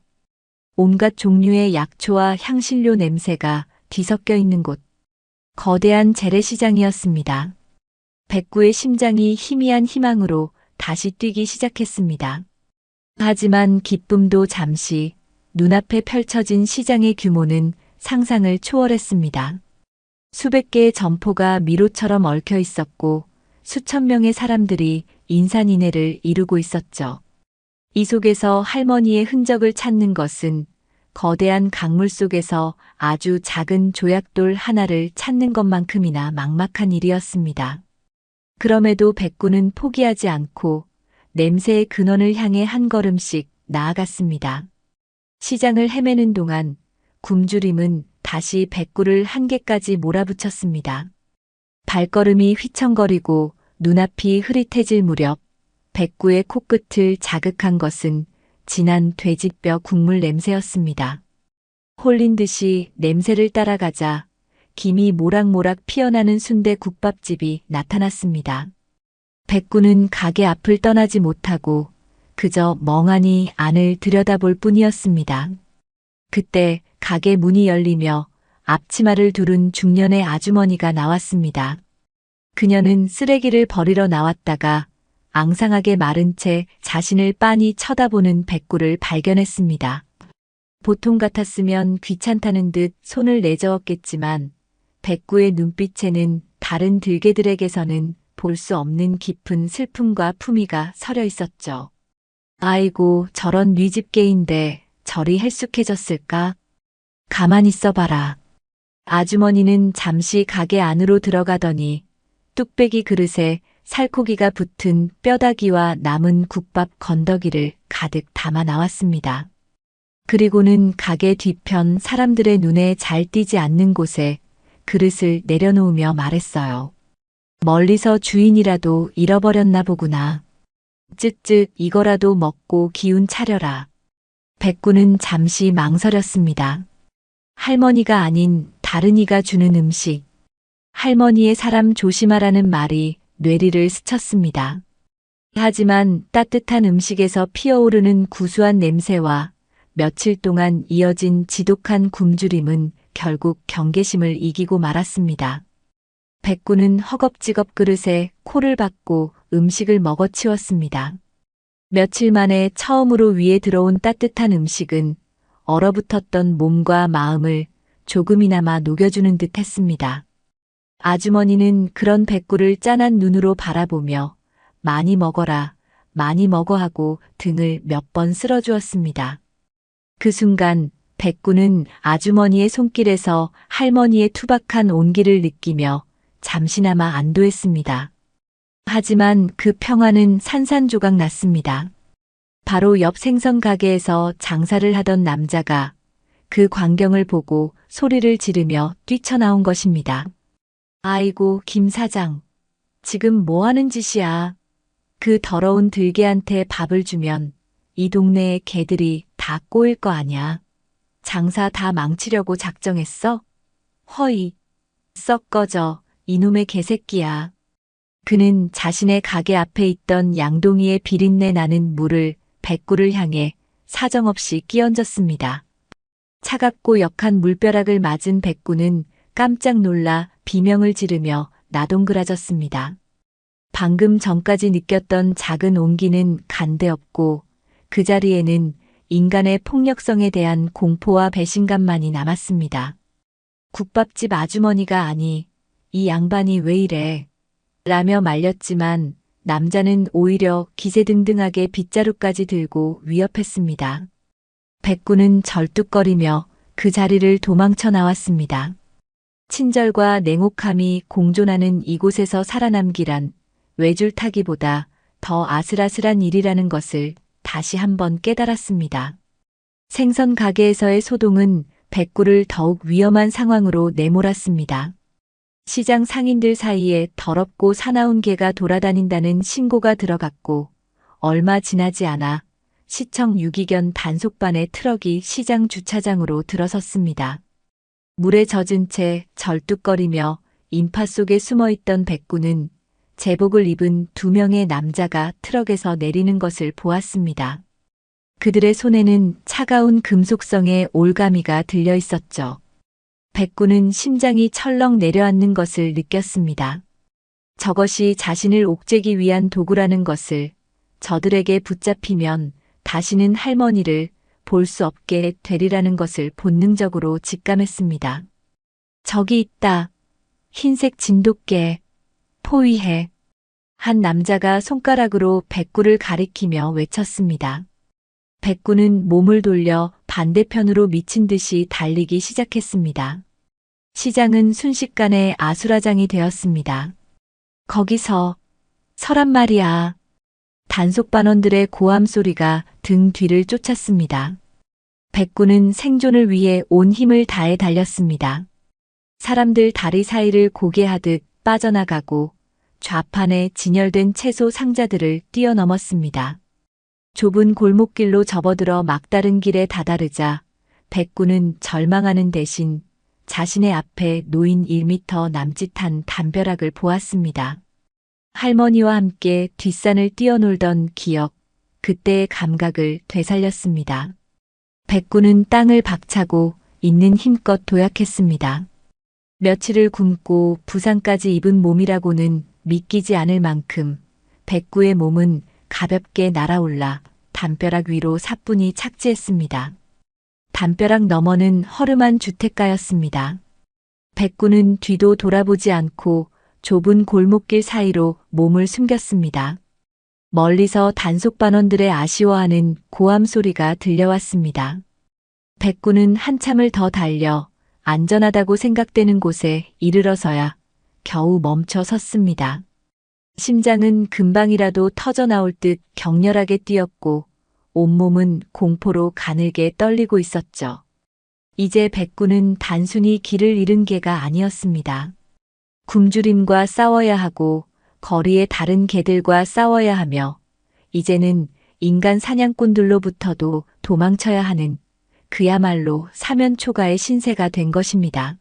온갖 종류의 약초와 향신료 냄새가 뒤섞여 있는 곳. 거대한 재래시장이었습니다. 백구의 심장이 희미한 희망으로 다시 뛰기 시작했습니다. 하지만 기쁨도 잠시 눈앞에 펼쳐진 시장의 규모는 상상을 초월했습니다. 수백 개의 점포가 미로처럼 얽혀 있었고 수천 명의 사람들이 인산인해를 이루고 있었죠. 이 속에서 할머니의 흔적을 찾는 것은 거대한 강물 속에서 아주 작은 조약돌 하나를 찾는 것만큼이나 막막한 일이었습니다. 그럼에도 백구는 포기하지 않고 냄새의 근원을 향해 한 걸음씩 나아갔습니다. 시장을 헤매는 동안 굶주림은 다시 백구를 한계까지 몰아붙였습니다. 발걸음이 휘청거리고 눈앞이 흐릿해질 무렵 백구의 코끝을 자극한 것은 진한 돼지뼈 국물 냄새였습니다. 홀린 듯이 냄새를 따라가자 김이 모락모락 피어나는 순대 국밥집이 나타났습니다. 백구는 가게 앞을 떠나지 못하고 그저 멍하니 안을 들여다볼 뿐이었습니다. 그때 가게 문이 열리며 앞치마를 두른 중년의 아주머니가 나왔습니다. 그녀는 쓰레기를 버리러 나왔다가 앙상하게 마른 채 자신을 빤히 쳐다보는 백구를 발견했습니다. 보통 같았으면 귀찮다는 듯 손을 내저었겠지만 백구의 눈빛에는 다른 들개들에게서는 볼 수 없는 깊은 슬픔과 품위가 서려 있었죠. 아이고, 저런 뉘집개인데 저리 헬쑥해졌을까? 가만 있어봐라. 아주머니는 잠시 가게 안으로 들어가더니 뚝배기 그릇에 살코기가 붙은 뼈다귀와 남은 국밥 건더기를 가득 담아 나왔습니다. 그리고는 가게 뒤편 사람들의 눈에 잘 띄지 않는 곳에 그릇을 내려놓으며 말했어요. 멀리서 주인이라도 잃어버렸나 보구나. 쯧쯧 이거라도 먹고 기운 차려라. 백구는 잠시 망설였습니다. 할머니가 아닌 다른 이가 주는 음식. 할머니의 사람 조심하라는 말이 뇌리를 스쳤습니다. 하지만 따뜻한 음식에서 피어오르는 구수한 냄새와 며칠 동안 이어진 지독한 굶주림은 결국 경계심을 이기고 말았습니다. 백구는 허겁지겁 그릇에 코를 박고 음식을 먹어치웠습니다. 며칠 만에 처음으로 위에 들어온 따뜻한 음식은 얼어붙었던 몸과 마음을 조금이나마 녹여주는 듯 했습니다. 아주머니는 그런 백구를 짠한 눈으로 바라보며 많이 먹어라, 많이 먹어 하고 등을 몇 번 쓸어주었습니다. 그 순간 백구는 아주머니의 손길에서 할머니의 투박한 온기를 느끼며 잠시나마 안도했습니다. 하지만 그 평화는 산산조각 났습니다. 바로 옆 생선 가게에서 장사를 하던 남자가 그 광경을 보고 소리를 지르며 뛰쳐나온 것입니다. 아이고, 김 사장. 지금 뭐 하는 짓이야? 그 더러운 들개한테 밥을 주면 이 동네의 개들이 다 꼬일 거 아냐? 장사 다 망치려고 작정했어? 허이. 썩 꺼져, 이놈의 개새끼야. 그는 자신의 가게 앞에 있던 양동이의 비린내 나는 물을 백구를 향해 사정없이 끼얹었습니다. 차갑고 역한 물벼락을 맞은 백구는 깜짝 놀라 비명을 지르며 나동그라졌습니다. 방금 전까지 느꼈던 작은 온기는 간데없고 그 자리에는 인간의 폭력성에 대한 공포와 배신감만이 남았습니다. 국밥집 아주머니가 아니, 이 양반이 왜 이래? 라며 말렸지만 남자는 오히려 기세등등하게 빗자루까지 들고 위협했습니다. 백구는 절뚝거리며 그 자리를 도망쳐 나왔습니다. 친절과 냉혹함이 공존하는 이곳에서 살아남기란 외줄 타기보다 더 아슬아슬한 일이라는 것을 다시 한번 깨달았습니다. 생선 가게에서의 소동은 백구를 더욱 위험한 상황으로 내몰았습니다. 시장 상인들 사이에 더럽고 사나운 개가 돌아다닌다는 신고가 들어갔고 얼마 지나지 않아 시청 유기견 단속반의 트럭이 시장 주차장으로 들어섰습니다. 물에 젖은 채 절뚝거리며 인파 속에 숨어있던 백구는 제복을 입은 2명의 남자가 트럭에서 내리는 것을 보았습니다. 그들의 손에는 차가운 금속성의 올가미가 들려 있었죠. 백구는 심장이 철렁 내려앉는 것을 느꼈습니다. 저것이 자신을 옥죄기 위한 도구라는 것을, 저들에게 붙잡히면 다시는 할머니를 볼 수 없게 되리라는 것을 본능적으로 직감했습니다. 저기 있다. 흰색 진돗개. 포위해. 한 남자가 손가락으로 백구를 가리키며 외쳤습니다. 백구는 몸을 돌려 반대편으로 미친 듯이 달리기 시작했습니다. 시장은 순식간에 아수라장이 되었습니다. 거기서 서란 말이야. 단속반원들의 고함 소리가 등 뒤를 쫓았습니다. 백구는 생존을 위해 온 힘을 다해 달렸습니다. 사람들 다리 사이를 고개하듯 빠져나가고 좌판에 진열된 채소 상자들을 뛰어넘었습니다. 좁은 골목길로 접어들어 막다른 길에 다다르자 백구는 절망하는 대신 자신의 앞에 놓인 1미터 남짓한 담벼락을 보았습니다. 할머니와 함께 뒷산을 뛰어놀던 기억, 그때의 감각을 되살렸습니다. 백구는 땅을 박차고 있는 힘껏 도약했습니다. 며칠을 굶고 부상까지 입은 몸이라고는 믿기지 않을 만큼 백구의 몸은 가볍게 날아올라 담벼락 위로 사뿐히 착지했습니다. 담벼락 너머는 허름한 주택가였습니다. 백구는 뒤도 돌아보지 않고 좁은 골목길 사이로 몸을 숨겼습니다. 멀리서 단속반원들의 아쉬워하는 고함 소리가 들려왔습니다. 백구는 한참을 더 달려 안전하다고 생각되는 곳에 이르러서야 겨우 멈춰 섰습니다. 심장은 금방이라도 터져나올 듯 격렬하게 뛰었고 온몸은 공포로 가늘게 떨리고 있었죠. 이제 백구는 단순히 길을 잃은 개가 아니었습니다. 굶주림과 싸워야 하고 거리의 다른 개들과 싸워야 하며 이제는 인간 사냥꾼들로부터도 도망쳐야 하는 그야말로 사면초가의 신세가 된 것입니다.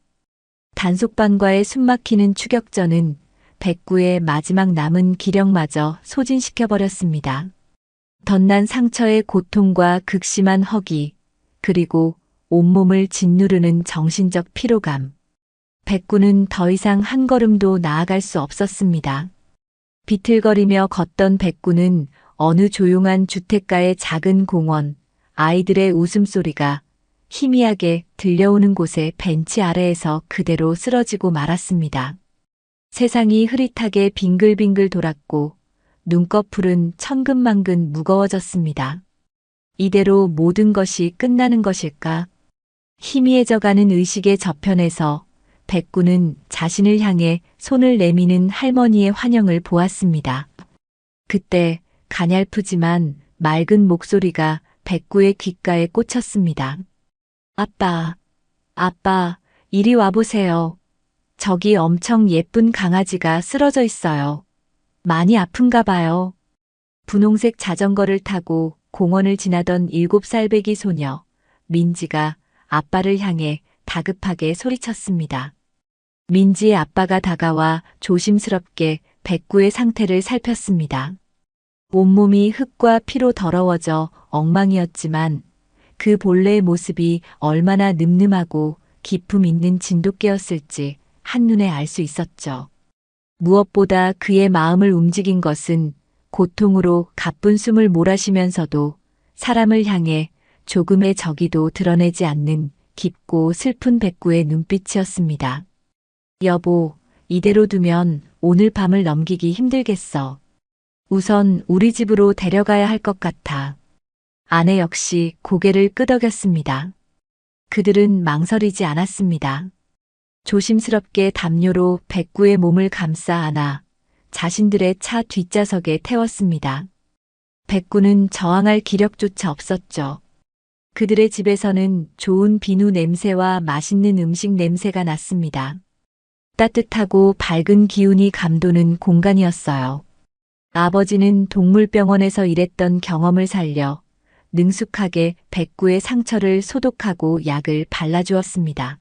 단속반과의 숨막히는 추격전은 백구의 마지막 남은 기력마저 소진시켜버렸습니다. 덧난 상처의 고통과 극심한 허기, 그리고 온몸을 짓누르는 정신적 피로감. 백구는 더 이상 한 걸음도 나아갈 수 없었습니다. 비틀거리며 걷던 백구는 어느 조용한 주택가의 작은 공원, 아이들의 웃음소리가 희미하게 들려오는 곳의 벤치 아래에서 그대로 쓰러지고 말았습니다. 세상이 흐릿하게 빙글빙글 돌았고 눈꺼풀은 천근만근 무거워졌습니다. 이대로 모든 것이 끝나는 것일까? 희미해져가는 의식의 저편에서 백구는 자신을 향해 손을 내미는 할머니의 환영을 보았습니다. 그때 가냘프지만 맑은 목소리가 백구의 귓가에 꽂혔습니다. 아빠, 아빠, 이리 와보세요. 저기 엄청 예쁜 강아지가 쓰러져 있어요. 많이 아픈가 봐요. 분홍색 자전거를 타고 공원을 지나던 7살배기 소녀, 민지가 아빠를 향해 다급하게 소리쳤습니다. 민지의 아빠가 다가와 조심스럽게 백구의 상태를 살폈습니다. 온몸이 흙과 피로 더러워져 엉망이었지만 그 본래의 모습이 얼마나 늠름하고 기품 있는 진돗개였을지 한눈에 알 수 있었죠. 무엇보다 그의 마음을 움직인 것은 고통으로 가쁜 숨을 몰아쉬면서도 사람을 향해 조금의 적의도 드러내지 않는 깊고 슬픈 백구의 눈빛이었습니다. 여보, 이대로 두면 오늘 밤을 넘기기 힘들겠어. 우선 우리 집으로 데려가야 할 것 같아. 아내 역시 고개를 끄덕였습니다. 그들은 망설이지 않았습니다. 조심스럽게 담요로 백구의 몸을 감싸 안아 자신들의 차 뒷좌석에 태웠습니다. 백구는 저항할 기력조차 없었죠. 그들의 집에서는 좋은 비누 냄새와 맛있는 음식 냄새가 났습니다. 따뜻하고 밝은 기운이 감도는 공간이었어요. 아버지는 동물병원에서 일했던 경험을 살려 능숙하게 백구의 상처를 소독하고 약을 발라주었습니다.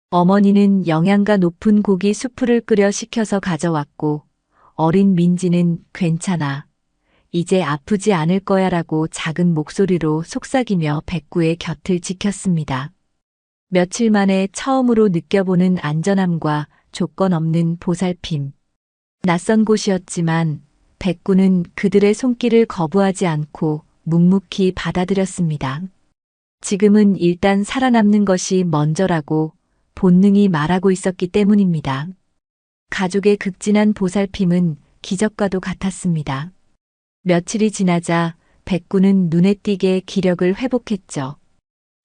어머니는 영양가 높은 고기 수프를 끓여 식혀서 가져왔고 어린 민지는 괜찮아. 이제 아프지 않을 거야라고 작은 목소리로 속삭이며 백구의 곁을 지켰습니다. 며칠 만에 처음으로 느껴보는 안전함과 조건 없는 보살핌. 낯선 곳이었지만 백구는 그들의 손길을 거부하지 않고 묵묵히 받아들였습니다. 지금은 일단 살아남는 것이 먼저라고 본능이 말하고 있었기 때문입니다. 가족의 극진한 보살핌은 기적과도 같았습니다. 며칠이 지나자 백구는 눈에 띄게 기력을 회복했죠.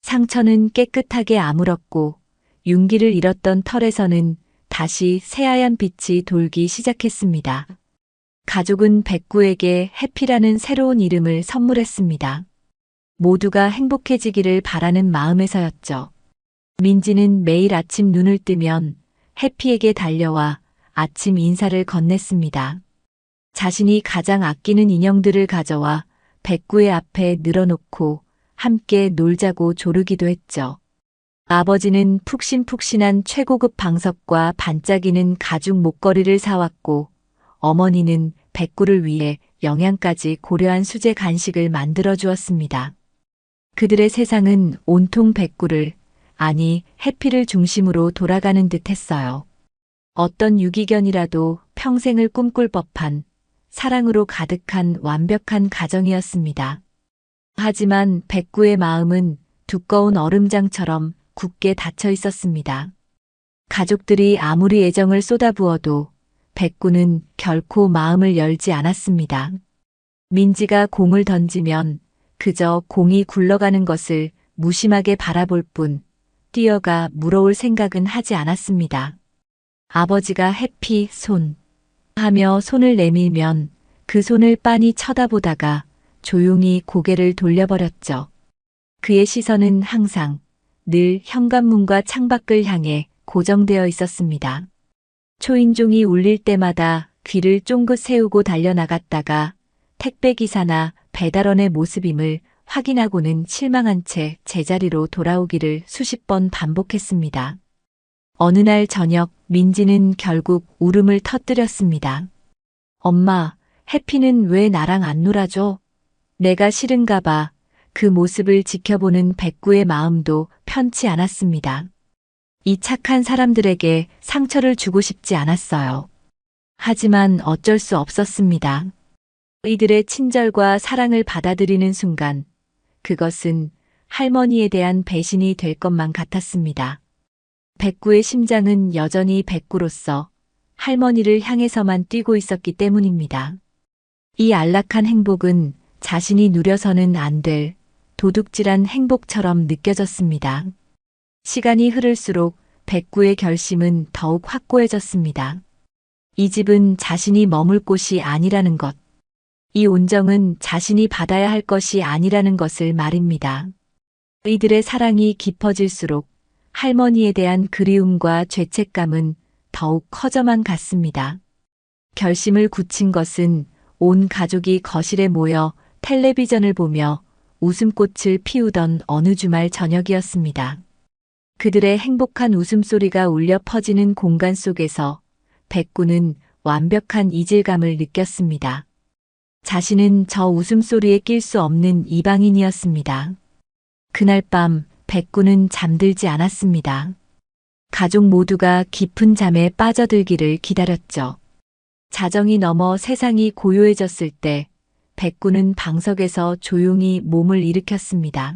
상처는 깨끗하게 아물었고 윤기를 잃었던 털에서는 다시 새하얀 빛이 돌기 시작했습니다. 가족은 백구에게 해피라는 새로운 이름을 선물했습니다. 모두가 행복해지기를 바라는 마음에서였죠. 민지는 매일 아침 눈을 뜨면 해피에게 달려와 아침 인사를 건넸습니다. 자신이 가장 아끼는 인형들을 가져와 백구의 앞에 늘어놓고 함께 놀자고 조르기도 했죠. 아버지는 푹신푹신한 최고급 방석과 반짝이는 가죽 목걸이를 사왔고 어머니는 백구를 위해 영양까지 고려한 수제 간식을 만들어 주었습니다. 그들의 세상은 온통 백구를, 아니 해피를 중심으로 돌아가는 듯 했어요. 어떤 유기견이라도 평생을 꿈꿀 법한 사랑으로 가득한 완벽한 가정이었습니다. 하지만 백구의 마음은 두꺼운 얼음장처럼 굳게 닫혀 있었습니다. 가족들이 아무리 애정을 쏟아부어도 백구는 결코 마음을 열지 않았습니다. 민지가 공을 던지면 그저 공이 굴러가는 것을 무심하게 바라볼 뿐 뛰어가 물어올 생각은 하지 않았습니다. 아버지가 해피 손 하며 손을 내밀면 그 손을 빤히 쳐다보다가 조용히 고개를 돌려버렸죠. 그의 시선은 항상 늘 현관문과 창밖을 향해 고정되어 있었습니다. 초인종이 울릴 때마다 귀를 쫑긋 세우고 달려나갔다가 택배기사나 배달원의 모습임을 확인하고는 실망한 채 제자리로 돌아오기를 수십 번 반복했습니다. 어느 날 저녁 민지는 결국 울음을 터뜨렸습니다. 엄마, 해피는 왜 나랑 안 놀아줘? 내가 싫은가 봐. 그 모습을 지켜보는 백구의 마음도 편치 않았습니다. 이 착한 사람들에게 상처를 주고 싶지 않았어요. 하지만 어쩔 수 없었습니다. 이들의 친절과 사랑을 받아들이는 순간 그것은 할머니에 대한 배신이 될 것만 같았습니다. 백구의 심장은 여전히 백구로서 할머니를 향해서만 뛰고 있었기 때문입니다. 이 안락한 행복은 자신이 누려서는 안 될 도둑질한 행복처럼 느껴졌습니다. 시간이 흐를수록 백구의 결심은 더욱 확고해졌습니다. 이 집은 자신이 머물 곳이 아니라는 것. 이 온정은 자신이 받아야 할 것이 아니라는 것을 말입니다. 이들의 사랑이 깊어질수록 할머니에 대한 그리움과 죄책감은 더욱 커져만 갔습니다. 결심을 굳힌 것은 온 가족이 거실에 모여 텔레비전을 보며 웃음꽃을 피우던 어느 주말 저녁이었습니다. 그들의 행복한 웃음소리가 울려 퍼지는 공간 속에서 백구는 완벽한 이질감을 느꼈습니다. 자신은 저 웃음소리에 낄 수 없는 이방인이었습니다. 그날 밤 백구는 잠들지 않았습니다. 가족 모두가 깊은 잠에 빠져들기를 기다렸죠. 자정이 넘어 세상이 고요해졌을 때 백구는 방석에서 조용히 몸을 일으켰습니다.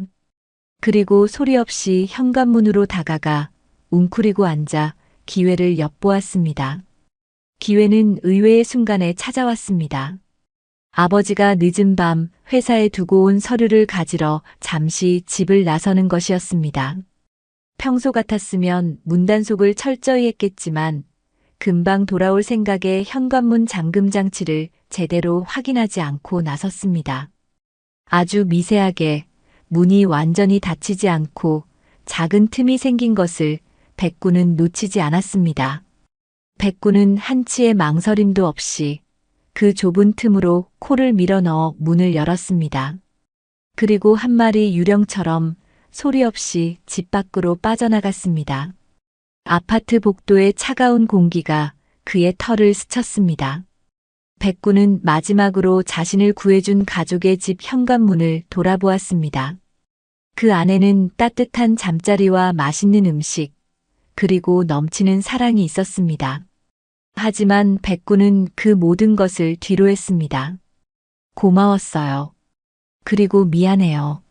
그리고 소리 없이 현관문으로 다가가 웅크리고 앉아 기회를 엿보았습니다. 기회는 의외의 순간에 찾아왔습니다. 아버지가 늦은 밤 회사에 두고 온 서류를 가지러 잠시 집을 나서는 것이었습니다. 평소 같았으면 문단속을 철저히 했겠지만 금방 돌아올 생각에 현관문 잠금 장치를 제대로 확인하지 않고 나섰습니다. 아주 미세하게 문이 완전히 닫히지 않고 작은 틈이 생긴 것을 백구는 놓치지 않았습니다. 백구는 한치의 망설임도 없이 그 좁은 틈으로 코를 밀어넣어 문을 열었습니다. 그리고 한 마리 유령처럼 소리 없이 집 밖으로 빠져나갔습니다. 아파트 복도의 차가운 공기가 그의 털을 스쳤습니다. 백구는 마지막으로 자신을 구해준 가족의 집 현관문을 돌아보았습니다. 그 안에는 따뜻한 잠자리와 맛있는 음식, 그리고 넘치는 사랑이 있었습니다. 하지만 백구는 그 모든 것을 뒤로했습니다. 고마웠어요. 그리고 미안해요.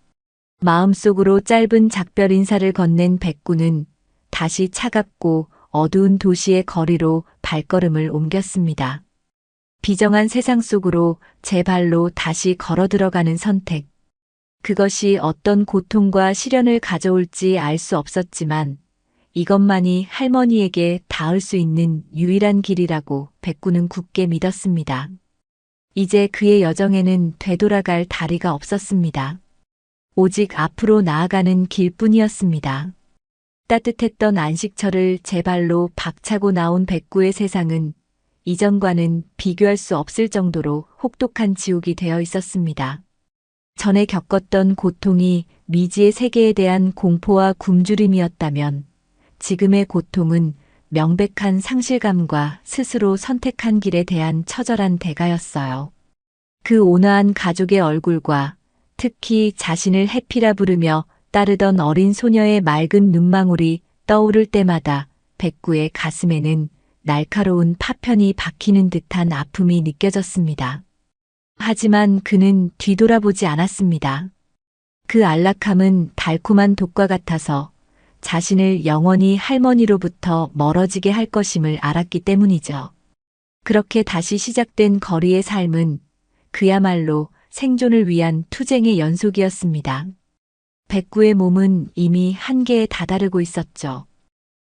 마음속으로 짧은 작별 인사를 건넨 백구는 다시 차갑고 어두운 도시의 거리로 발걸음을 옮겼습니다. 비정한 세상 속으로 제 발로 다시 걸어 들어가는 선택. 그것이 어떤 고통과 시련을 가져올지 알 수 없었지만 이것만이 할머니에게 닿을 수 있는 유일한 길이라고 백구는 굳게 믿었습니다. 이제 그의 여정에는 되돌아갈 다리가 없었습니다. 오직 앞으로 나아가는 길뿐이었습니다. 따뜻했던 안식처를 제 발로 박차고 나온 백구의 세상은 이전과는 비교할 수 없을 정도로 혹독한 지옥이 되어 있었습니다. 전에 겪었던 고통이 미지의 세계에 대한 공포와 굶주림이었다면 지금의 고통은 명백한 상실감과 스스로 선택한 길에 대한 처절한 대가였어요. 그 온화한 가족의 얼굴과 특히 자신을 해피라 부르며 따르던 어린 소녀의 맑은 눈망울이 떠오를 때마다 백구의 가슴에는 날카로운 파편이 박히는 듯한 아픔이 느껴졌습니다. 하지만 그는 뒤돌아보지 않았습니다. 그 안락함은 달콤한 독과 같아서 자신을 영원히 할머니로부터 멀어지게 할 것임을 알았기 때문이죠. 그렇게 다시 시작된 거리의 삶은 그야말로 생존을 위한 투쟁의 연속이었습니다. 백구의 몸은 이미 한계에 다다르고 있었죠.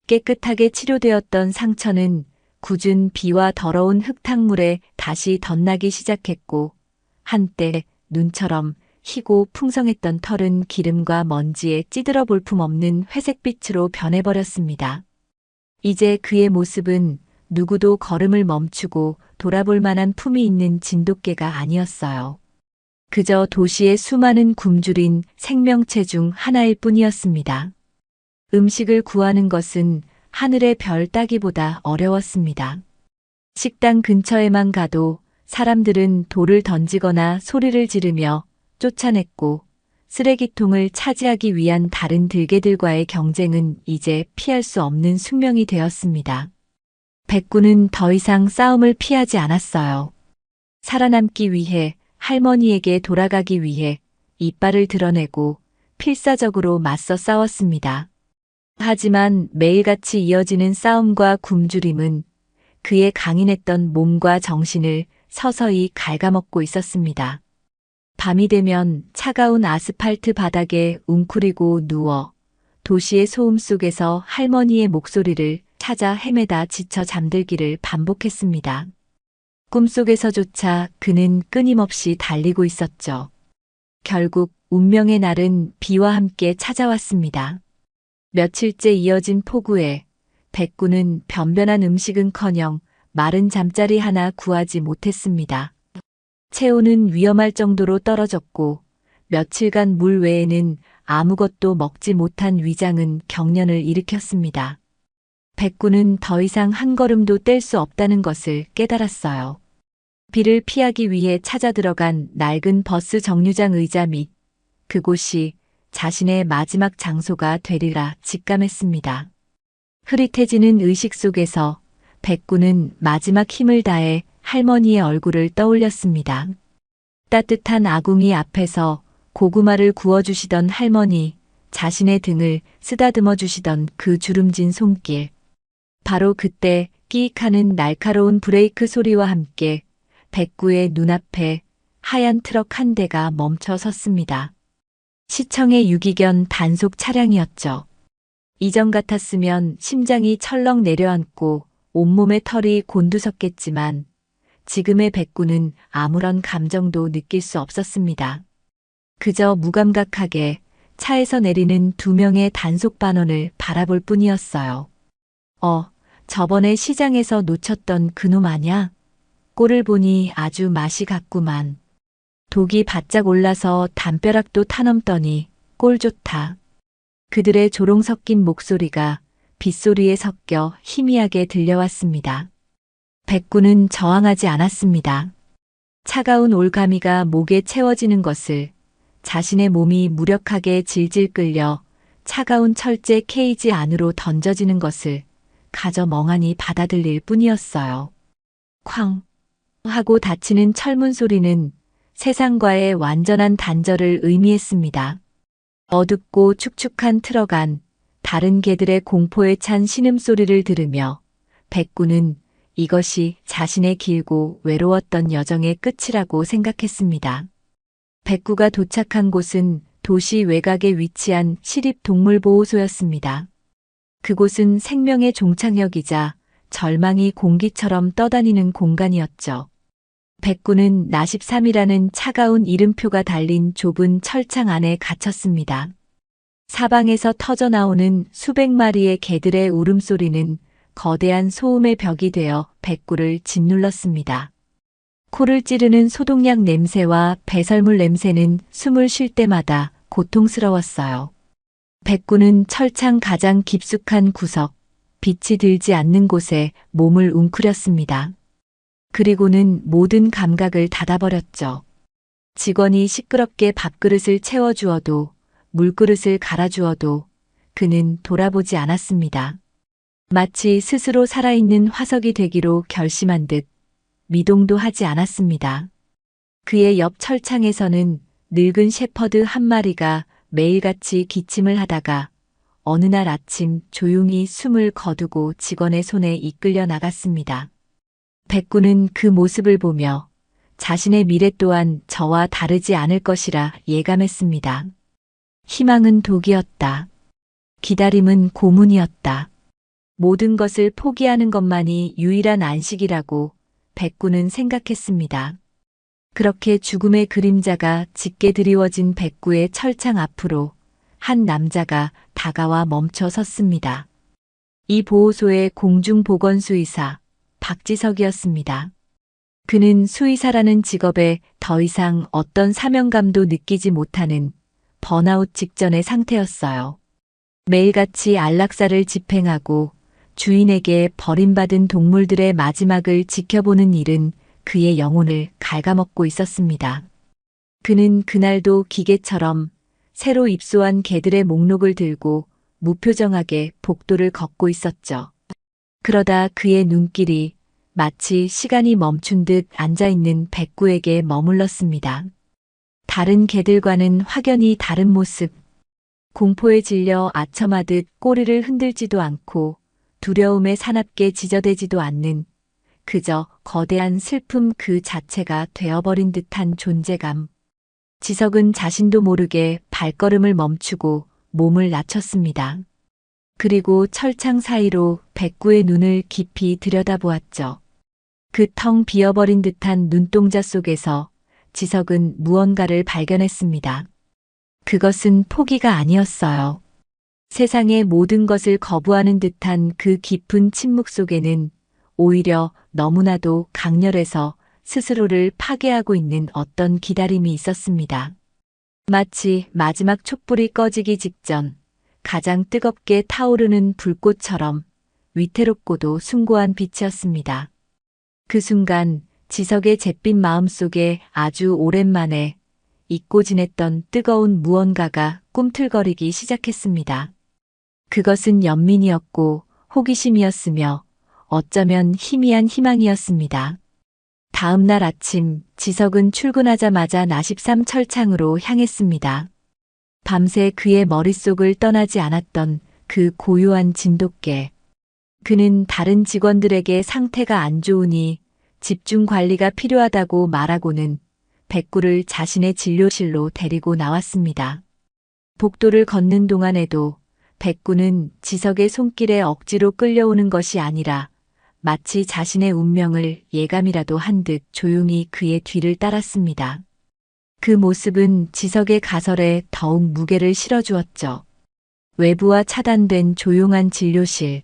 깨끗하게 치료되었던 상처는 굳은 비와 더러운 흙탕물에 다시 덧나기 시작했고 한때 눈처럼 희고 풍성했던 털은 기름과 먼지에 찌들어 볼품 없는 회색빛으로 변해버렸습니다. 이제 그의 모습은 누구도 걸음을 멈추고 돌아볼 만한 품이 있는 진돗개가 아니었어요. 그저 도시의 수많은 굶주린 생명체 중 하나일 뿐이었습니다. 음식을 구하는 것은 하늘의 별 따기보다 어려웠습니다. 식당 근처에만 가도 사람들은 돌을 던지거나 소리를 지르며 쫓아냈고 쓰레기통을 차지하기 위한 다른 들개들과의 경쟁은 이제 피할 수 없는 숙명이 되었습니다. 백구는 더 이상 싸움을 피하지 않았어요. 살아남기 위해 할머니에게 돌아가기 위해 이빨을 드러내고 필사적으로 맞서 싸웠습니다. 하지만 매일같이 이어지는 싸움과 굶주림은 그의 강인했던 몸과 정신을 서서히 갉아먹고 있었습니다. 밤이 되면 차가운 아스팔트 바닥에 웅크리고 누워 도시의 소음 속에서 할머니의 목소리를 찾아 헤매다 지쳐 잠들기를 반복했습니다. 꿈속에서조차 그는 끊임없이 달리고 있었죠. 결국 운명의 날은 비와 함께 찾아왔습니다. 며칠째 이어진 폭우에 백구는 변변한 음식은커녕 마른 잠자리 하나 구하지 못했습니다. 체온은 위험할 정도로 떨어졌고 며칠간 물 외에는 아무것도 먹지 못한 위장은 경련을 일으켰습니다. 백구는 더 이상 한 걸음도 뗄 수 없다는 것을 깨달았어요. 비를 피하기 위해 찾아 들어간 낡은 버스 정류장 의자 및 그곳이 자신의 마지막 장소가 되리라 직감했습니다. 흐릿해지는 의식 속에서 백구는 마지막 힘을 다해 할머니의 얼굴을 떠올렸습니다. 따뜻한 아궁이 앞에서 고구마를 구워주시던 할머니, 자신의 등을 쓰다듬어 주시던 그 주름진 손길. 바로 그때 끼익하는 날카로운 브레이크 소리와 함께 백구의 눈앞에 하얀 트럭 한 대가 멈춰 섰습니다. 시청의 유기견 단속 차량이었죠. 이전 같았으면 심장이 철렁 내려앉고 온몸에 털이 곤두섰겠지만 지금의 백구는 아무런 감정도 느낄 수 없었습니다. 그저 무감각하게 차에서 내리는 두 명의 단속 반원을 바라볼 뿐이었어요. 저번에 시장에서 놓쳤던 그놈 아냐? 꼴을 보니 아주 맛이 갔구만. 독이 바짝 올라서 담벼락도 타넘더니 꼴 좋다. 그들의 조롱 섞인 목소리가 빗소리에 섞여 희미하게 들려왔습니다. 백구는 저항하지 않았습니다. 차가운 올가미가 목에 채워지는 것을, 자신의 몸이 무력하게 질질 끌려 차가운 철제 케이지 안으로 던져지는 것을 가져 멍하니 받아들일 뿐이었어요. 쾅 하고 닫히는 철문 소리는 세상과의 완전한 단절을 의미했습니다. 어둡고 축축한 트럭 안, 다른 개들의 공포에 찬 신음소리를 들으며 백구는 이것이 자신의 길고 외로웠던 여정의 끝이라고 생각했습니다. 백구가 도착한 곳은 도시 외곽에 위치한 시립동물보호소였습니다. 그곳은 생명의 종착역이자 절망이 공기처럼 떠다니는 공간이었죠. 백구는 나십삼이라는 차가운 이름표가 달린 좁은 철창 안에 갇혔습니다. 사방에서 터져나오는 수백 마리의 개들의 울음소리는 거대한 소음의 벽이 되어 백구를 짓눌렀습니다. 코를 찌르는 소독약 냄새와 배설물 냄새는 숨을 쉴 때마다 고통스러웠어요. 백구는 철창 가장 깊숙한 구석, 빛이 들지 않는 곳에 몸을 웅크렸습니다. 그리고는 모든 감각을 닫아버렸죠. 직원이 시끄럽게 밥그릇을 채워주어도 물그릇을 갈아주어도 그는 돌아보지 않았습니다. 마치 스스로 살아있는 화석이 되기로 결심한 듯 미동도 하지 않았습니다. 그의 옆 철창에서는 늙은 shepherd 한 마리가 매일같이 기침을 하다가 어느 날 아침 조용히 숨을 거두고 직원의 손에 이끌려 나갔습니다. 백구는 그 모습을 보며 자신의 미래 또한 저와 다르지 않을 것이라 예감했습니다. 희망은 독이었다. 기다림은 고문이었다. 모든 것을 포기하는 것만이 유일한 안식이라고 백구는 생각했습니다. 그렇게 죽음의 그림자가 짙게 드리워진 백구의 철창 앞으로 한 남자가 다가와 멈춰 섰습니다. 이 보호소의 공중보건수의사 박지석이었습니다. 그는 수의사라는 직업에 더 이상 어떤 사명감도 느끼지 못하는 번아웃 직전의 상태였어요. 매일같이 안락사를 집행하고 주인에게 버림받은 동물들의 마지막을 지켜보는 일은 그의 영혼을 갉아먹고 있었습니다. 그는 그날도 기계처럼 새로 입소한 개들의 목록을 들고 무표정하게 복도를 걷고 있었죠. 그러다 그의 눈길이 마치 시간이 멈춘 듯 앉아있는 백구에게 머물렀습니다. 다른 개들과는 확연히 다른 모습. 공포에 질려 아첨하듯 꼬리를 흔들지도 않고 두려움에 사납게 지저대지도 않는 그저 거대한 슬픔 그 자체가 되어버린 듯한 존재감. 지석은 자신도 모르게 발걸음을 멈추고 몸을 낮췄습니다. 그리고 철창 사이로 백구의 눈을 깊이 들여다보았죠. 그 텅 비어버린 듯한 눈동자 속에서 지석은 무언가를 발견했습니다. 그것은 포기가 아니었어요. 세상의 모든 것을 거부하는 듯한 그 깊은 침묵 속에는 오히려 너무나도 강렬해서 스스로를 파괴하고 있는 어떤 기다림이 있었습니다. 마치 마지막 촛불이 꺼지기 직전 가장 뜨겁게 타오르는 불꽃처럼 위태롭고도 숭고한 빛이었습니다. 그 순간 지석의 잿빛 마음속에 아주 오랜만에 잊고 지냈던 뜨거운 무언가가 꿈틀거리기 시작했습니다. 그것은 연민이었고 호기심이었으며 어쩌면 희미한 희망이었습니다. 다음 날 아침 지석은 출근하자마자 나십삼 철창으로 향했습니다. 밤새 그의 머릿속을 떠나지 않았던 그 고요한 진돗개. 그는 다른 직원들에게 상태가 안 좋으니 집중 관리가 필요하다고 말하고는 백구를 자신의 진료실로 데리고 나왔습니다. 복도를 걷는 동안에도 백구는 지석의 손길에 억지로 끌려오는 것이 아니라 마치 자신의 운명을 예감이라도 한 듯 조용히 그의 뒤를 따랐습니다. 그 모습은 지석의 가설에 더욱 무게를 실어주었죠. 외부와 차단된 조용한 진료실.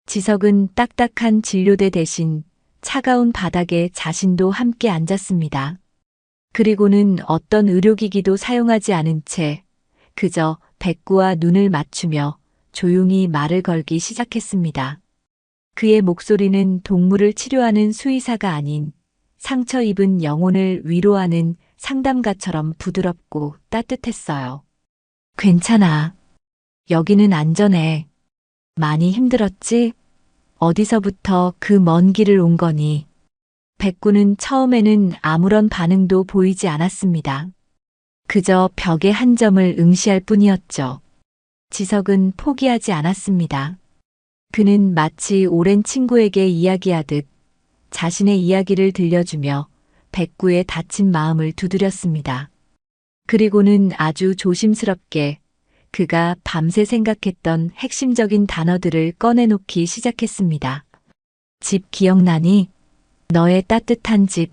지석은 딱딱한 진료대 대신 차가운 바닥에 자신도 함께 앉았습니다. 그리고는 어떤 의료기기도 사용하지 않은 채 그저 백구와 눈을 맞추며 조용히 말을 걸기 시작했습니다. 그의 목소리는 동물을 치료하는 수의사가 아닌 상처 입은 영혼을 위로하는 상담가처럼 부드럽고 따뜻했어요. 괜찮아. 여기는 안전해. 많이 힘들었지? 어디서부터 그 먼 길을 온 거니? 백구는 처음에는 아무런 반응도 보이지 않았습니다. 그저 벽의 한 점을 응시할 뿐이었죠. 지석은 포기하지 않았습니다. 그는 마치 오랜 친구에게 이야기하듯 자신의 이야기를 들려주며 백구의 다친 마음을 두드렸습니다. 그리고는 아주 조심스럽게 그가 밤새 생각했던 핵심적인 단어들을 꺼내놓기 시작했습니다. 집 기억나니? 너의 따뜻한 집.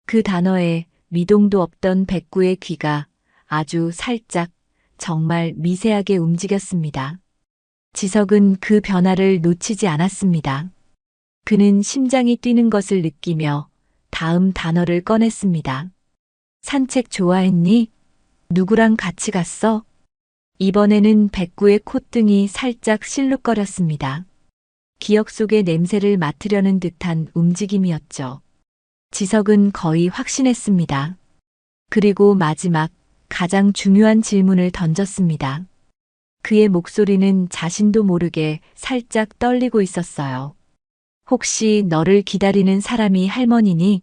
그 단어에 미동도 없던 백구의 귀가 아주 살짝, 정말 미세하게 움직였습니다. 지석은 그 변화를 놓치지 않았습니다. 그는 심장이 뛰는 것을 느끼며 다음 단어를 꺼냈습니다. 산책 좋아했니? 누구랑 같이 갔어? 이번에는 백구의 콧등이 살짝 실룩거렸습니다. 기억 속의 냄새를 맡으려는 듯한 움직임이었죠. 지석은 거의 확신했습니다. 그리고 마지막 가장 중요한 질문을 던졌습니다. 그의 목소리는 자신도 모르게 살짝 떨리고 있었어요. 혹시 너를 기다리는 사람이 할머니니?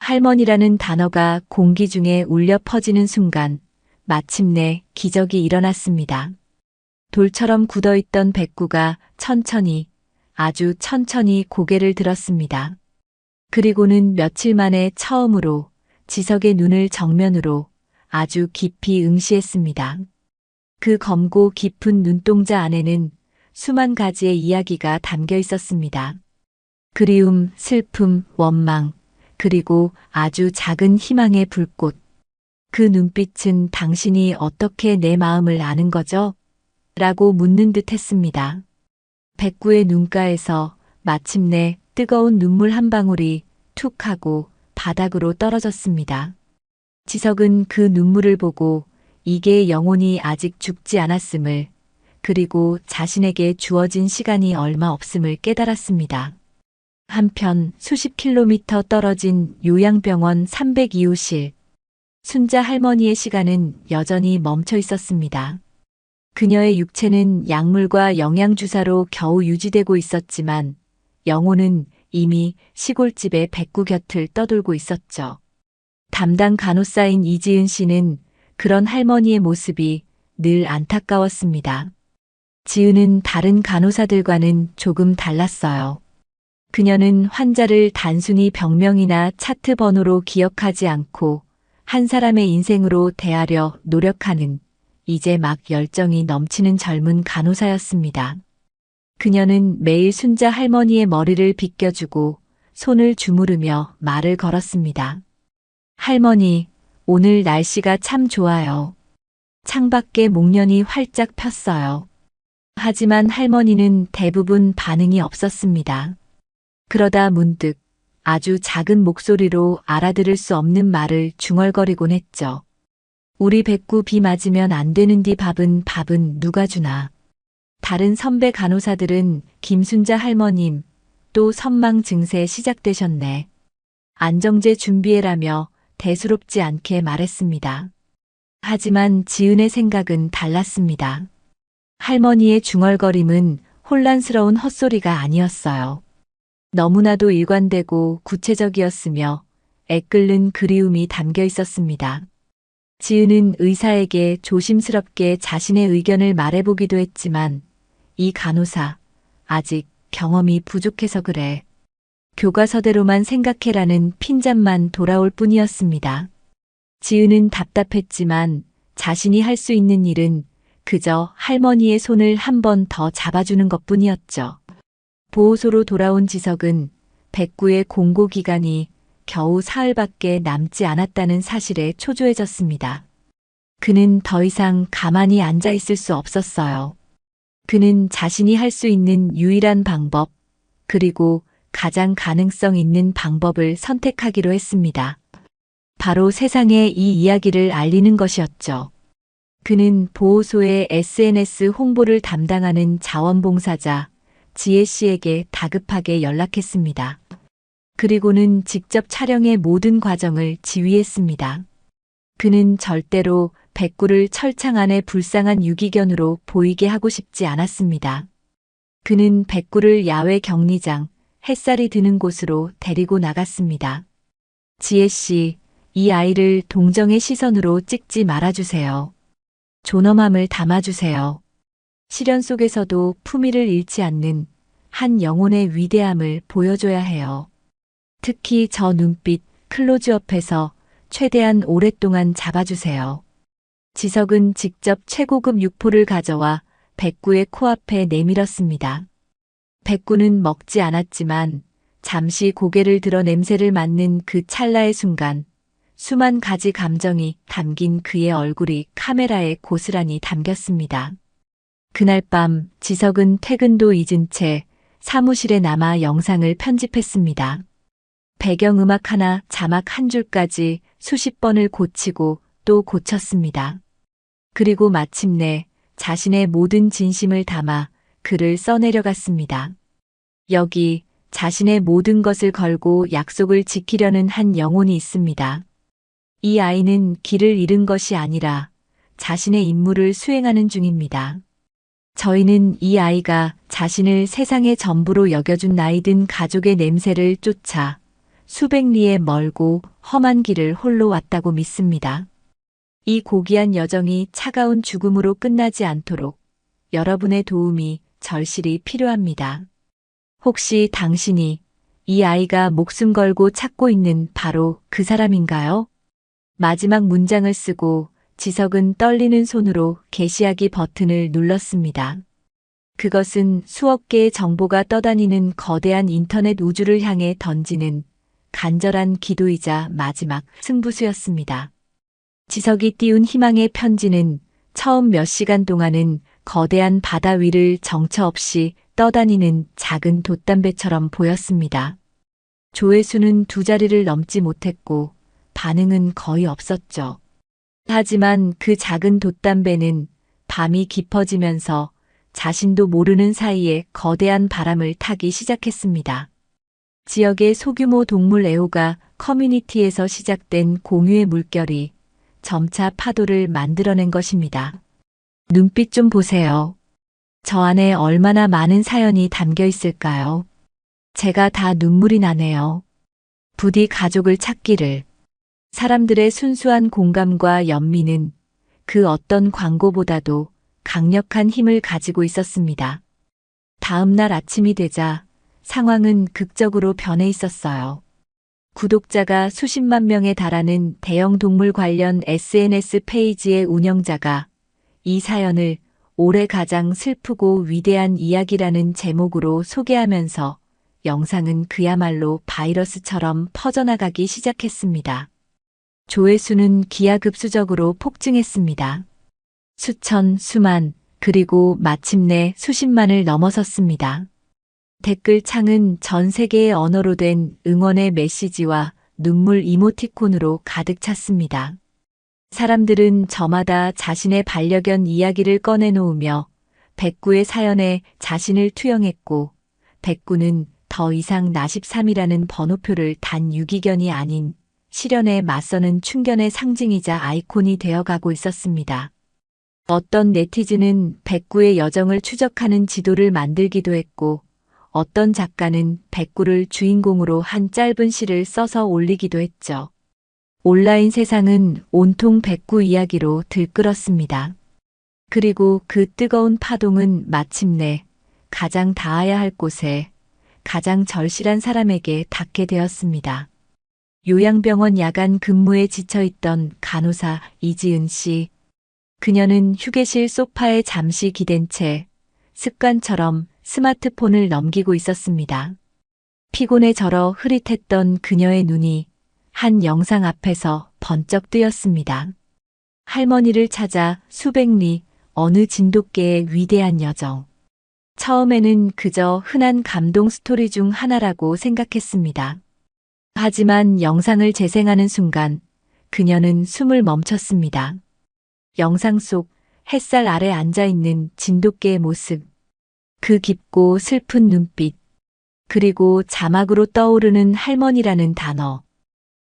할머니라는 단어가 공기 중에 울려 퍼지는 순간 마침내 기적이 일어났습니다. 돌처럼 굳어있던 백구가 천천히, 아주 천천히 고개를 들었습니다. 그리고는 며칠 만에 처음으로 지석의 눈을 정면으로 아주 깊이 응시했습니다. 그 검고 깊은 눈동자 안에는 수만 가지의 이야기가 담겨 있었습니다. 그리움, 슬픔, 원망, 그리고 아주 작은 희망의 불꽃. 그 눈빛은 당신이 어떻게 내 마음을 아는 거죠? 라고 묻는 듯 했습니다. 백구의 눈가에서 마침내 뜨거운 눈물 한 방울이 툭 하고 바닥으로 떨어졌습니다. 지석은 그 눈물을 보고 이게 영혼이 아직 죽지 않았음을, 그리고 자신에게 주어진 시간이 얼마 없음을 깨달았습니다. 한편 수십 킬로미터 떨어진 요양병원 302호실. 순자 할머니의 시간은 여전히 멈춰 있었습니다. 그녀의 육체는 약물과 영양주사로 겨우 유지되고 있었지만 영혼은 이미 시골집의 백구 곁을 떠돌고 있었죠. 담당 간호사인 이지은 씨는 그런 할머니의 모습이 늘 안타까웠습니다. 지은은 다른 간호사들과는 조금 달랐어요. 그녀는 환자를 단순히 병명이나 차트 번호로 기억하지 않고 한 사람의 인생으로 대하려 노력하는 이제 막 열정이 넘치는 젊은 간호사였습니다. 그녀는 매일 순자 할머니의 머리를 빗겨주고 손을 주무르며 말을 걸었습니다. 할머니, 오늘 날씨가 참 좋아요. 창밖에 목련이 활짝 폈어요. 하지만 할머니는 대부분 반응이 없었습니다. 그러다 문득 아주 작은 목소리로 알아들을 수 없는 말을 중얼거리곤 했죠. 우리 백구 비 맞으면 안 되는디 밥은 누가 주나. 다른 선배 간호사들은 김순자 할머님, 또 선망 증세 시작되셨네. 안정제 준비해라며 대수롭지 않게 말했습니다. 하지만 지은의 생각은 달랐습니다. 할머니의 중얼거림은 혼란스러운 헛소리가 아니었어요. 너무나도 일관되고 구체적이었으며 애끓는 그리움이 담겨 있었습니다. 지은은 의사에게 조심스럽게 자신의 의견을 말해보기도 했지만 이 간호사, 아직 경험이 부족해서 그래. 교과서대로만 생각해라는 핀잔만 돌아올 뿐이었습니다. 지은은 답답했지만 자신이 할 수 있는 일은 그저 할머니의 손을 한 번 더 잡아주는 것뿐이었죠. 보호소로 돌아온 지석은 백구의 공고기간이 겨우 사흘밖에 남지 않았다는 사실에 초조해졌습니다. 그는 더 이상 가만히 앉아 있을 수 없었어요. 그는 자신이 할 수 있는 유일한 방법, 그리고 가장 가능성 있는 방법을 선택하기로 했습니다. 바로 세상에 이 이야기를 알리는 것이었죠. 그는 보호소의 SNS 홍보를 담당하는 자원봉사자 지혜 씨에게 다급하게 연락했습니다. 그리고는 직접 촬영의 모든 과정을 지휘했습니다. 그는 절대로 백구를 철창 안에 불쌍한 유기견으로 보이게 하고 싶지 않았습니다. 그는 백구를 야외 격리장, 햇살이 드는 곳으로 데리고 나갔습니다. 지혜 씨, 이 아이를 동정의 시선으로 찍지 말아주세요. 존엄함을 담아주세요. 시련 속에서도 품위를 잃지 않는 한 영혼의 위대함을 보여줘야 해요. 특히 저 눈빛 클로즈업해서 최대한 오랫동안 잡아주세요. 지석은 직접 최고급 육포를 가져와 백구의 코앞에 내밀었습니다. 백구는 먹지 않았지만 잠시 고개를 들어 냄새를 맡는 그 찰나의 순간 수만 가지 감정이 담긴 그의 얼굴이 카메라에 고스란히 담겼습니다. 그날 밤 지석은 퇴근도 잊은 채 사무실에 남아 영상을 편집했습니다. 배경음악 하나, 자막 한 줄까지 수십 번을 고치고 또 고쳤습니다. 그리고 마침내 자신의 모든 진심을 담아 글을 써내려갔습니다. 여기 자신의 모든 것을 걸고 약속을 지키려는 한 영혼이 있습니다. 이 아이는 길을 잃은 것이 아니라 자신의 임무를 수행하는 중입니다. 저희는 이 아이가 자신을 세상의 전부로 여겨준 나이든 가족의 냄새를 쫓아 수백 리의 멀고 험한 길을 홀로 왔다고 믿습니다. 이 고귀한 여정이 차가운 죽음으로 끝나지 않도록 여러분의 도움이 절실히 필요합니다. 혹시 당신이 이 아이가 목숨 걸고 찾고 있는 바로 그 사람인가요? 마지막 문장을 쓰고 지석은 떨리는 손으로 게시하기 버튼을 눌렀습니다. 그것은 수억 개의 정보가 떠다니는 거대한 인터넷 우주를 향해 던지는 간절한 기도이자 마지막 승부수였습니다. 지석이 띄운 희망의 편지는 처음 몇 시간 동안은 거대한 바다 위를 정처 없이 떠다니는 작은 돛담배처럼 보였습니다. 조회수는 2자리를 넘지 못했고 반응은 거의 없었죠. 하지만 그 작은 돛담배는 밤이 깊어지면서 자신도 모르는 사이에 거대한 바람을 타기 시작했습니다. 지역의 소규모 동물 애호가 커뮤니티에서 시작된 공유의 물결이 점차 파도를 만들어낸 것입니다. 눈빛 좀 보세요. 저 안에 얼마나 많은 사연이 담겨 있을까요? 제가 다 눈물이 나네요. 부디 가족을 찾기를. 사람들의 순수한 공감과 연민은 그 어떤 광고보다도 강력한 힘을 가지고 있었습니다. 다음 날 아침이 되자 상황은 극적으로 변해 있었어요. 구독자가 수십만 명에 달하는 대형 동물 관련 SNS 페이지의 운영자가 이 사연을 올해 가장 슬프고 위대한 이야기라는 제목으로 소개하면서 영상은 그야말로 바이러스처럼 퍼져나가기 시작했습니다. 조회수는 기하급수적으로 폭증했습니다. 수천, 수만, 그리고 마침내 수십만을 넘어섰습니다. 댓글창은 전 세계의 언어로 된 응원의 메시지와 눈물 이모티콘으로 가득 찼습니다. 사람들은 저마다 자신의 반려견 이야기를 꺼내놓으며 백구의 사연에 자신을 투영했고 백구는 더 이상 나13이라는 번호표를 단 유기견이 아닌 시련에 맞서는 충견의 상징이자 아이콘이 되어가고 있었습니다. 어떤 네티즌은 백구의 여정을 추적하는 지도를 만들기도 했고 어떤 작가는 백구를 주인공으로 한 짧은 시를 써서 올리기도 했죠. 온라인 세상은 온통 백구 이야기로 들끓었습니다. 그리고 그 뜨거운 파동은 마침내 가장 닿아야 할 곳에 가장 절실한 사람에게 닿게 되었습니다. 요양병원 야간 근무에 지쳐있던 간호사 이지은 씨. 그녀는 휴게실 소파에 잠시 기댄 채 습관처럼 스마트폰을 넘기고 있었습니다. 피곤에 절어 흐릿했던 그녀의 눈이 한 영상 앞에서 번쩍 뜨였습니다. 할머니를 찾아 수백 리 어느 진돗개의 위대한 여정. 처음에는 그저 흔한 감동 스토리 중 하나라고 생각했습니다. 하지만 영상을 재생하는 순간 그녀는 숨을 멈췄습니다. 영상 속 햇살 아래 앉아있는 진돗개의 모습, 그 깊고 슬픈 눈빛, 그리고 자막으로 떠오르는 할머니라는 단어.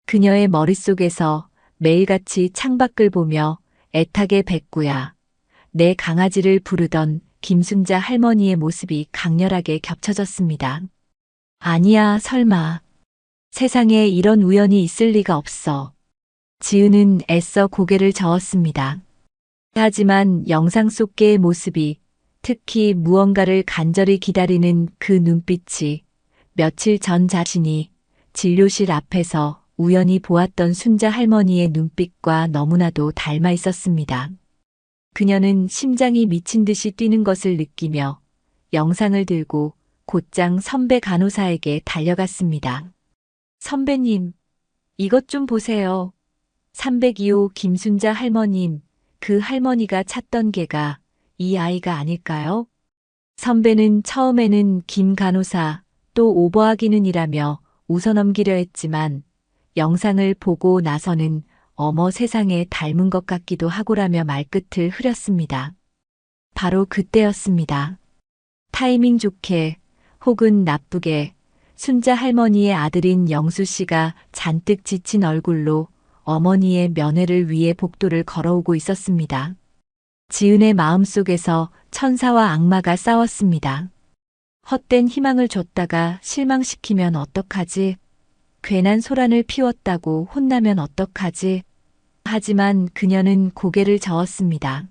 그녀의 머릿속에서 매일같이 창밖을 보며 애타게 백구야, 내 강아지를 부르던 김순자 할머니의 모습이 강렬하게 겹쳐졌습니다. 아니야, 설마. 세상에 이런 우연이 있을 리가 없어. 지은은 애써 고개를 저었습니다. 하지만 영상 속 개의 모습이, 특히 무언가를 간절히 기다리는 그 눈빛이 며칠 전 자신이 진료실 앞에서 우연히 보았던 순자 할머니의 눈빛과 너무나도 닮아 있었습니다. 그녀는 심장이 미친 듯이 뛰는 것을 느끼며 영상을 들고 곧장 선배 간호사에게 달려갔습니다. 선배님, 이것 좀 보세요. 302호 김순자 할머님, 그 할머니가 찾던 개가 이 아이가 아닐까요? 선배는 처음에는 김 간호사 또 오버하기는이라며 웃어넘기려 했지만 영상을 보고 나서는 어머 세상에 닮은 것 같기도 하고라며 말끝을 흐렸습니다. 바로 그때였습니다. 타이밍 좋게 혹은 나쁘게 순자 할머니의 아들인 영수 씨가 잔뜩 지친 얼굴로 어머니의 면회를 위해 복도를 걸어오고 있었습니다. 지은의 마음속에서 천사와 악마가 싸웠습니다. 헛된 희망을 줬다가 실망시키면 어떡하지? 괜한 소란을 피웠다고 혼나면 어떡하지? 하지만 그녀는 고개를 저었습니다.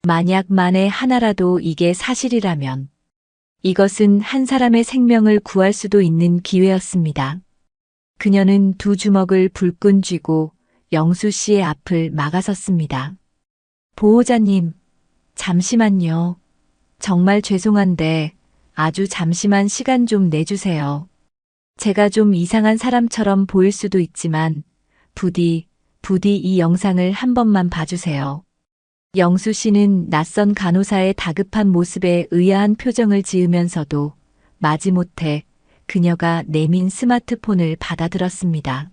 만약 만에 하나라도 이게 사실이라면 이것은 한 사람의 생명을 구할 수도 있는 기회였습니다. 그녀는 두 주먹을 불끈 쥐고 영수 씨의 앞을 막아섰습니다. 보호자님, 잠시만요. 정말 죄송한데 아주 잠시만 시간 좀 내주세요. 제가 좀 이상한 사람처럼 보일 수도 있지만 부디 이 영상을 한 번만 봐주세요. 영수 씨는 낯선 간호사의 다급한 모습에 의아한 표정을 지으면서도 마지못해 그녀가 내민 스마트폰을 받아들었습니다.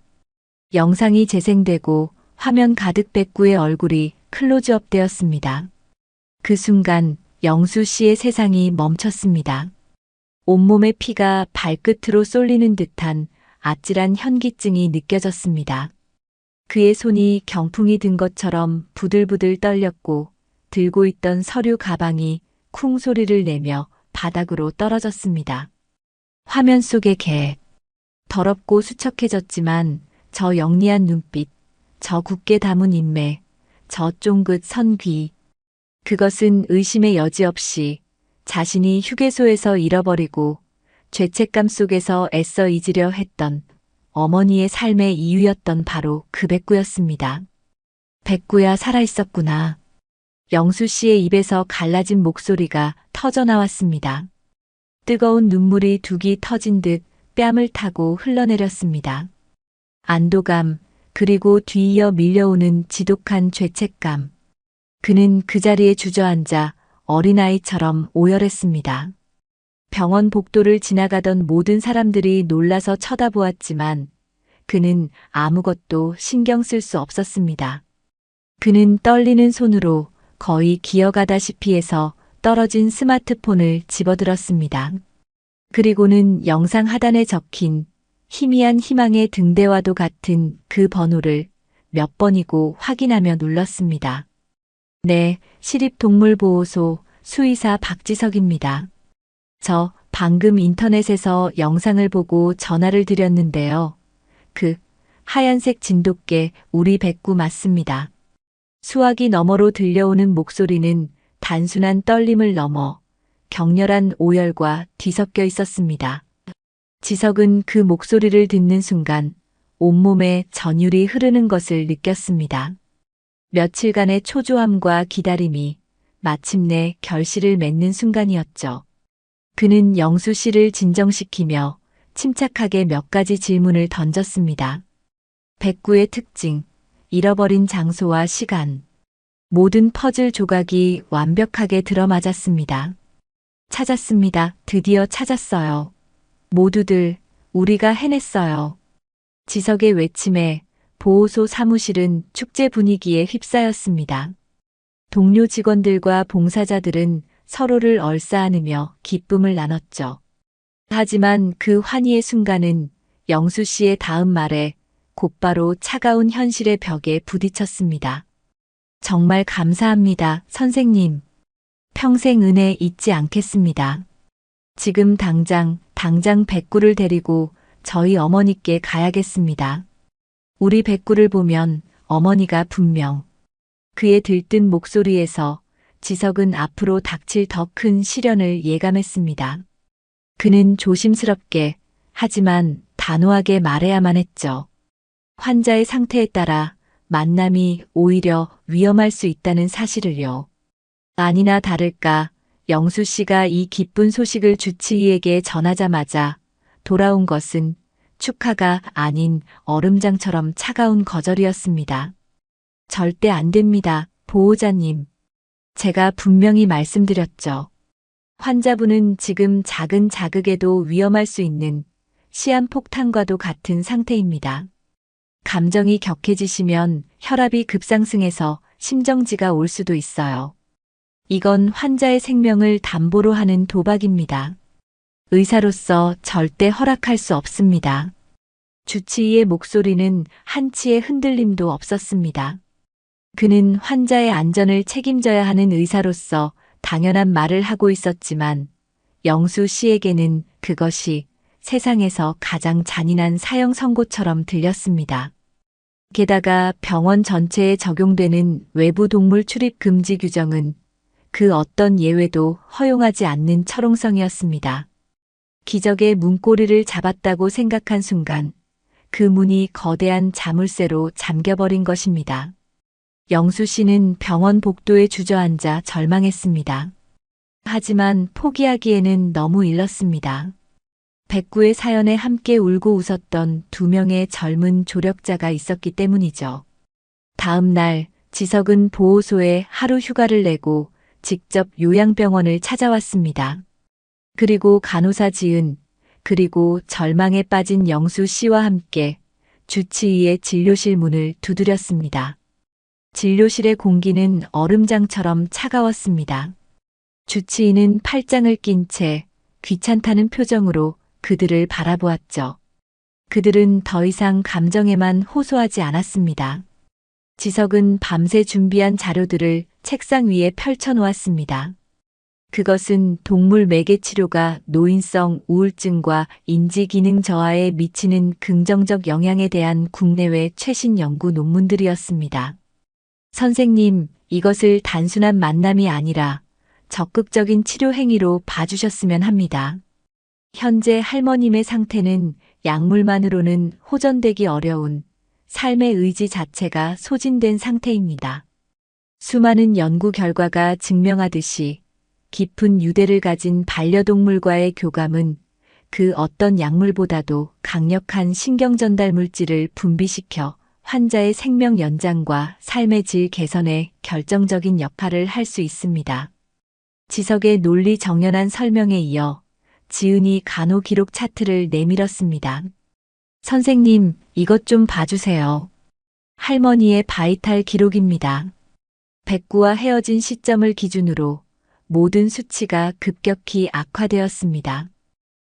영상이 재생되고 화면 가득 백구의 얼굴이 클로즈업 되었습니다. 그 순간 영수 씨의 세상이 멈췄습니다. 온몸의 피가 발끝으로 쏠리는 듯한 아찔한 현기증이 느껴졌습니다. 그의 손이 경풍이 든 것처럼 부들부들 떨렸고 들고 있던 서류 가방이 쿵 소리를 내며 바닥으로 떨어졌습니다. 화면 속의 개. 더럽고 수척해졌지만 저 영리한 눈빛, 저 굳게 담은 인매, 저 쫑긋 선 귀. 그것은 의심의 여지 없이 자신이 휴게소에서 잃어버리고 죄책감 속에서 애써 잊으려 했던 어머니의 삶의 이유였던 바로 그 백구였습니다. 백구야 살아있었구나. 영수 씨의 입에서 갈라진 목소리가 터져나왔습니다. 뜨거운 눈물이 둑이 터진 듯 뺨을 타고 흘러내렸습니다. 안도감, 그리고 뒤이어 밀려오는 지독한 죄책감. 그는 그 자리에 주저앉아 어린아이처럼 오열했습니다. 병원 복도를 지나가던 모든 사람들이 놀라서 쳐다보았지만 그는 아무것도 신경 쓸 수 없었습니다. 그는 떨리는 손으로 거의 기어가다시피 해서 떨어진 스마트폰을 집어들었습니다. 그리고는 영상 하단에 적힌 희미한 희망의 등대와도 같은 그 번호를 몇 번이고 확인하며 눌렀습니다. 네, 시립동물보호소 수의사 박지석입니다. 저 방금 인터넷에서 영상을 보고 전화를 드렸는데요. 그 하얀색 진돗개 우리 백구 맞습니다. 수화기 너머로 들려오는 목소리는 단순한 떨림을 넘어 격렬한 오열과 뒤섞여 있었습니다. 지석은 그 목소리를 듣는 순간 온몸에 전율이 흐르는 것을 느꼈습니다. 며칠간의 초조함과 기다림이 마침내 결실을 맺는 순간이었죠. 그는 영수 씨를 진정시키며 침착하게 몇 가지 질문을 던졌습니다. 백구의 특징, 잃어버린 장소와 시간. 모든 퍼즐 조각이 완벽하게 들어맞았습니다. 찾았습니다. 드디어 찾았어요. 모두들, 우리가 해냈어요. 지석의 외침에 보호소 사무실은 축제 분위기에 휩싸였습니다. 동료 직원들과 봉사자들은 서로를 얼싸안으며 기쁨을 나눴죠. 하지만 그 환희의 순간은 영수 씨의 다음 말에 곧바로 차가운 현실의 벽에 부딪혔습니다. 정말 감사합니다, 선생님. 평생 은혜 잊지 않겠습니다. 지금 당장 백구를 데리고 저희 어머니께 가야겠습니다. 우리 백구를 보면 어머니가 분명. 그의 들뜬 목소리에서 지석은 앞으로 닥칠 더 큰 시련을 예감했습니다. 그는 조심스럽게 하지만 단호하게 말해야만 했죠. 환자의 상태에 따라 만남이 오히려 위험할 수 있다는 사실을요. 아니나 다를까 영수 씨가 이 기쁜 소식을 주치의에게 전하자마자 돌아온 것은 축하가 아닌 얼음장처럼 차가운 거절이었습니다. 절대 안 됩니다, 보호자님. 제가 분명히 말씀드렸죠. 환자분은 지금 작은 자극에도 위험할 수 있는 시한폭탄과도 같은 상태입니다. 감정이 격해지시면 혈압이 급상승해서 심정지가 올 수도 있어요. 이건 환자의 생명을 담보로 하는 도박입니다. 의사로서 절대 허락할 수 없습니다. 주치의의 목소리는 한치의 흔들림도 없었습니다. 그는 환자의 안전을 책임져야 하는 의사로서 당연한 말을 하고 있었지만 영수 씨에게는 그것이 세상에서 가장 잔인한 사형 선고처럼 들렸습니다. 게다가 병원 전체에 적용되는 외부 동물 출입 금지 규정은 그 어떤 예외도 허용하지 않는 철옹성이었습니다. 기적의 문고리를 잡았다고 생각한 순간 그 문이 거대한 자물쇠로 잠겨버린 것입니다. 영수 씨는 병원 복도에 주저앉아 절망했습니다. 하지만 포기하기에는 너무 일렀습니다. 백구의 사연에 함께 울고 웃었던 2명의 젊은 조력자가 있었기 때문이죠. 다음 날 지석은 보호소에 하루 휴가를 내고 직접 요양병원을 찾아왔습니다. 그리고 간호사 지은, 그리고 절망에 빠진 영수 씨와 함께 주치의의 진료실 문을 두드렸습니다. 진료실의 공기는 얼음장처럼 차가웠습니다. 주치의는 팔짱을 낀 채 귀찮다는 표정으로 그들을 바라보았죠. 그들은 더 이상 감정에만 호소하지 않았습니다. 지석은 밤새 준비한 자료들을 책상 위에 펼쳐놓았습니다. 그것은 동물 매개 치료가 노인성 우울증과 인지기능 저하에 미치는 긍정적 영향에 대한 국내외 최신 연구 논문들이었습니다. 선생님, 이것을 단순한 만남이 아니라 적극적인 치료 행위로 봐주셨으면 합니다. 현재 할머님의 상태는 약물만으로는 호전되기 어려운 삶의 의지 자체가 소진된 상태입니다. 수많은 연구 결과가 증명하듯이 깊은 유대를 가진 반려동물과의 교감은 그 어떤 약물보다도 강력한 신경전달 물질을 분비시켜 환자의 생명 연장과 삶의 질 개선에 결정적인 역할을 할 수 있습니다. 지석의 논리 정연한 설명에 이어 지은이 간호 기록 차트를 내밀었습니다. 선생님, 이것 좀 봐주세요. 할머니의 바이탈 기록입니다. 백구와 헤어진 시점을 기준으로 모든 수치가 급격히 악화되었습니다.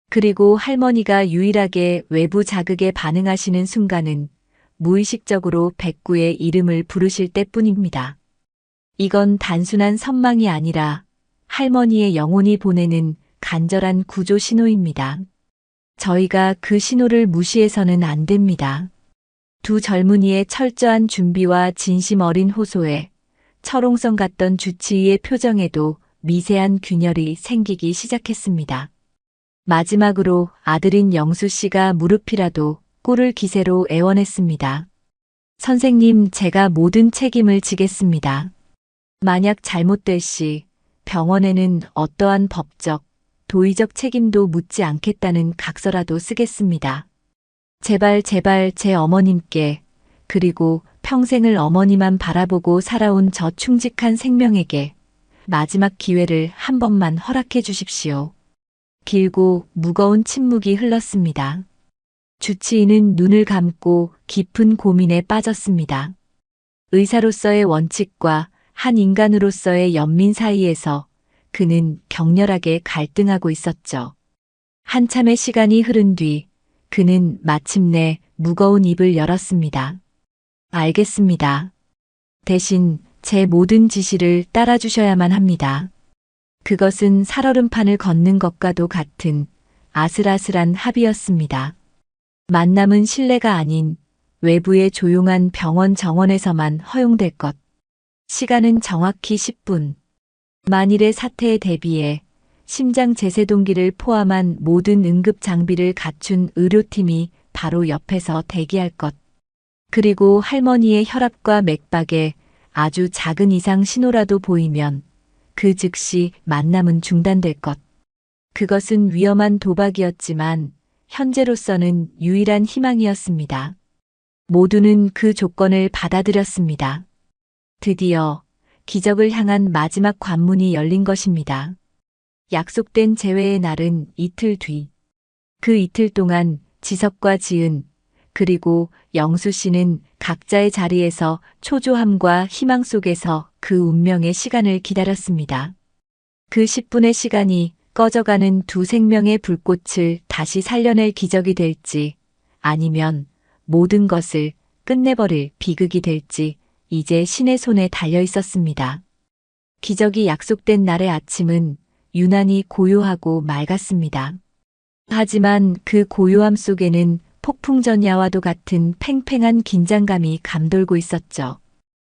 그리고 할머니가 유일하게 외부 자극에 반응하시는 순간은 무의식적으로 백구의 이름을 부르실 때뿐입니다. 이건 단순한 선망이 아니라 할머니의 영혼이 보내는 간절한 구조 신호입니다. 저희가 그 신호를 무시해서는 안 됩니다. 두 젊은이의 철저한 준비와 진심 어린 호소에 철옹성 같던 주치의의 표정에도 미세한 균열이 생기기 시작했습니다. 마지막으로 아들인 영수 씨가 무릎이라도 꿇을 기세로 애원했습니다. 선생님, 제가 모든 책임을 지겠습니다. 만약 잘못될 시 병원에는 어떠한 법적, 도의적 책임도 묻지 않겠다는 각서라도 쓰겠습니다. 제발 제 어머님께, 그리고 평생을 어머니만 바라보고 살아온 저 충직한 생명에게 마지막 기회를 한 번만 허락해 주십시오. 길고 무거운 침묵이 흘렀습니다. 주치의는 눈을 감고 깊은 고민에 빠졌습니다. 의사로서의 원칙과 한 인간으로서의 연민 사이에서 그는 격렬하게 갈등하고 있었죠. 한참의 시간이 흐른 뒤 그는 마침내 무거운 입을 열었습니다. 알겠습니다. 대신 제 모든 지시를 따라주셔야만 합니다. 그것은 살얼음판을 걷는 것과도 같은 아슬아슬한 합의였습니다. 만남은 실내가 아닌 외부의 조용한 병원 정원에서만 허용될 것. 시간은 정확히 10분. 만일의 사태에 대비해 심장 제세동기를 포함한 모든 응급 장비를 갖춘 의료팀이 바로 옆에서 대기할 것. 그리고 할머니의 혈압과 맥박에 아주 작은 이상 신호라도 보이면 그 즉시 만남은 중단될 것. 그것은 위험한 도박이었지만 현재로서는 유일한 희망이었습니다. 모두는 그 조건을 받아들였습니다. 드디어 기적을 향한 마지막 관문이 열린 것입니다. 약속된 재회의 날은 이틀 뒤. 그 이틀 동안 지석과 지은, 그리고 영수 씨는 각자의 자리에서 초조함과 희망 속에서 그 운명의 시간을 기다렸습니다. 그 10분의 시간이 꺼져가는 두 생명의 불꽃을 다시 살려낼 기적이 될지, 아니면 모든 것을 끝내버릴 비극이 될지 이제 신의 손에 달려 있었습니다. 기적이 약속된 날의 아침은 유난히 고요하고 맑았습니다. 하지만 그 고요함 속에는 폭풍전야와도 같은 팽팽한 긴장감이 감돌고 있었죠.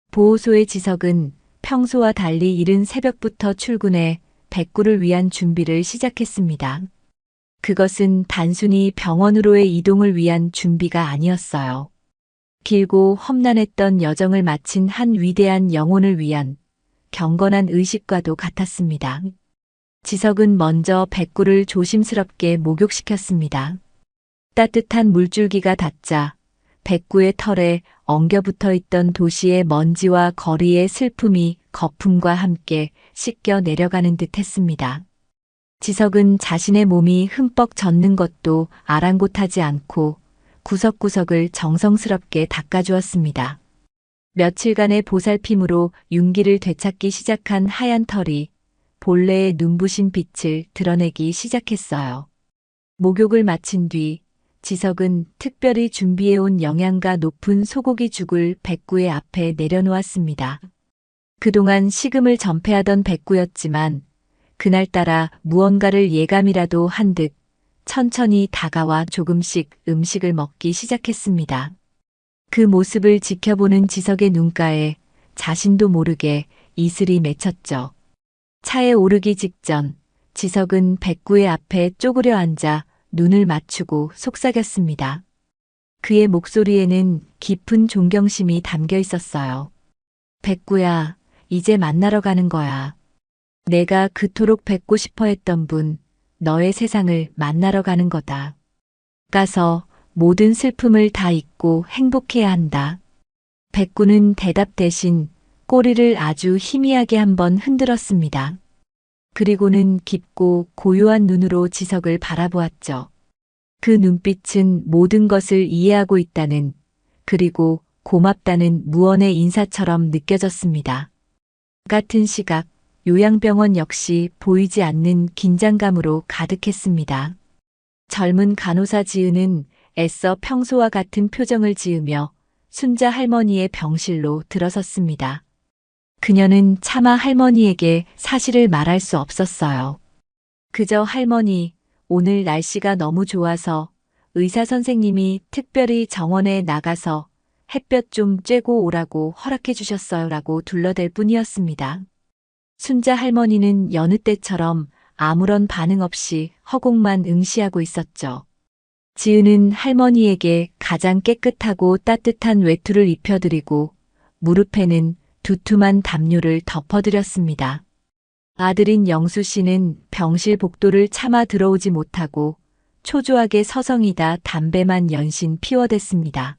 보호소의 지석은 평소와 달리 이른 새벽부터 출근해 백구를 위한 준비를 시작했습니다. 그것은 단순히 병원으로의 이동을 위한 준비가 아니었어요. 길고 험난했던 여정을 마친 한 위대한 영혼을 위한 경건한 의식과도 같았습니다. 지석은 먼저 백구를 조심스럽게 목욕시켰습니다. 따뜻한 물줄기가 닿자 백구의 털에 엉겨붙어 있던 도시의 먼지와 거리의 슬픔이 거품과 함께 씻겨 내려가는 듯 했습니다. 지석은 자신의 몸이 흠뻑 젖는 것도 아랑곳하지 않고 구석구석을 정성스럽게 닦아주었습니다. 며칠간의 보살핌으로 윤기를 되찾기 시작한 하얀 털이 본래의 눈부신 빛을 드러내기 시작했어요. 목욕을 마친 뒤 지석은 특별히 준비해온 영양가 높은 소고기 죽을 백구의 앞에 내려놓았습니다. 그동안 식음을 전폐하던 백구였지만 그날따라 무언가를 예감이라도 한 듯 천천히 다가와 조금씩 음식을 먹기 시작했습니다. 그 모습을 지켜보는 지석의 눈가에 자신도 모르게 이슬이 맺혔죠. 차에 오르기 직전 지석은 백구의 앞에 쪼그려 앉아 눈을 맞추고 속삭였습니다. 그의 목소리에는 깊은 존경심이 담겨 있었어요. 백구야, 이제 만나러 가는 거야. 내가 그토록 뵙고 싶어 했던 분, 너의 세상을 만나러 가는 거다. 가서 모든 슬픔을 다 잊고 행복해야 한다. 백구는 대답 대신 꼬리를 아주 희미하게 한번 흔들었습니다. 그리고는 깊고 고요한 눈으로 지석을 바라보았죠. 그 눈빛은 모든 것을 이해하고 있다는, 그리고 고맙다는 무언의 인사처럼 느껴졌습니다. 같은 시각, 요양병원 역시 보이지 않는 긴장감으로 가득했습니다. 젊은 간호사 지은은 애써 평소와 같은 표정을 지으며 순자 할머니의 병실로 들어섰습니다. 그녀는 차마 할머니에게 사실을 말할 수 없었어요. 그저 할머니, 오늘 날씨가 너무 좋아서 의사 선생님이 특별히 정원에 나가서 햇볕 좀 쬐고 오라고 허락해 주셨어요 라고 둘러댈 뿐이었습니다. 순자 할머니는 여느 때처럼 아무런 반응 없이 허공만 응시하고 있었죠. 지은은 할머니에게 가장 깨끗하고 따뜻한 외투를 입혀드리고 무릎에는 두툼한 담요를 덮어드렸습니다. 아들인 영수 씨는 병실 복도를 차마 들어오지 못하고 초조하게 서성이다 담배만 연신 피워댔습니다.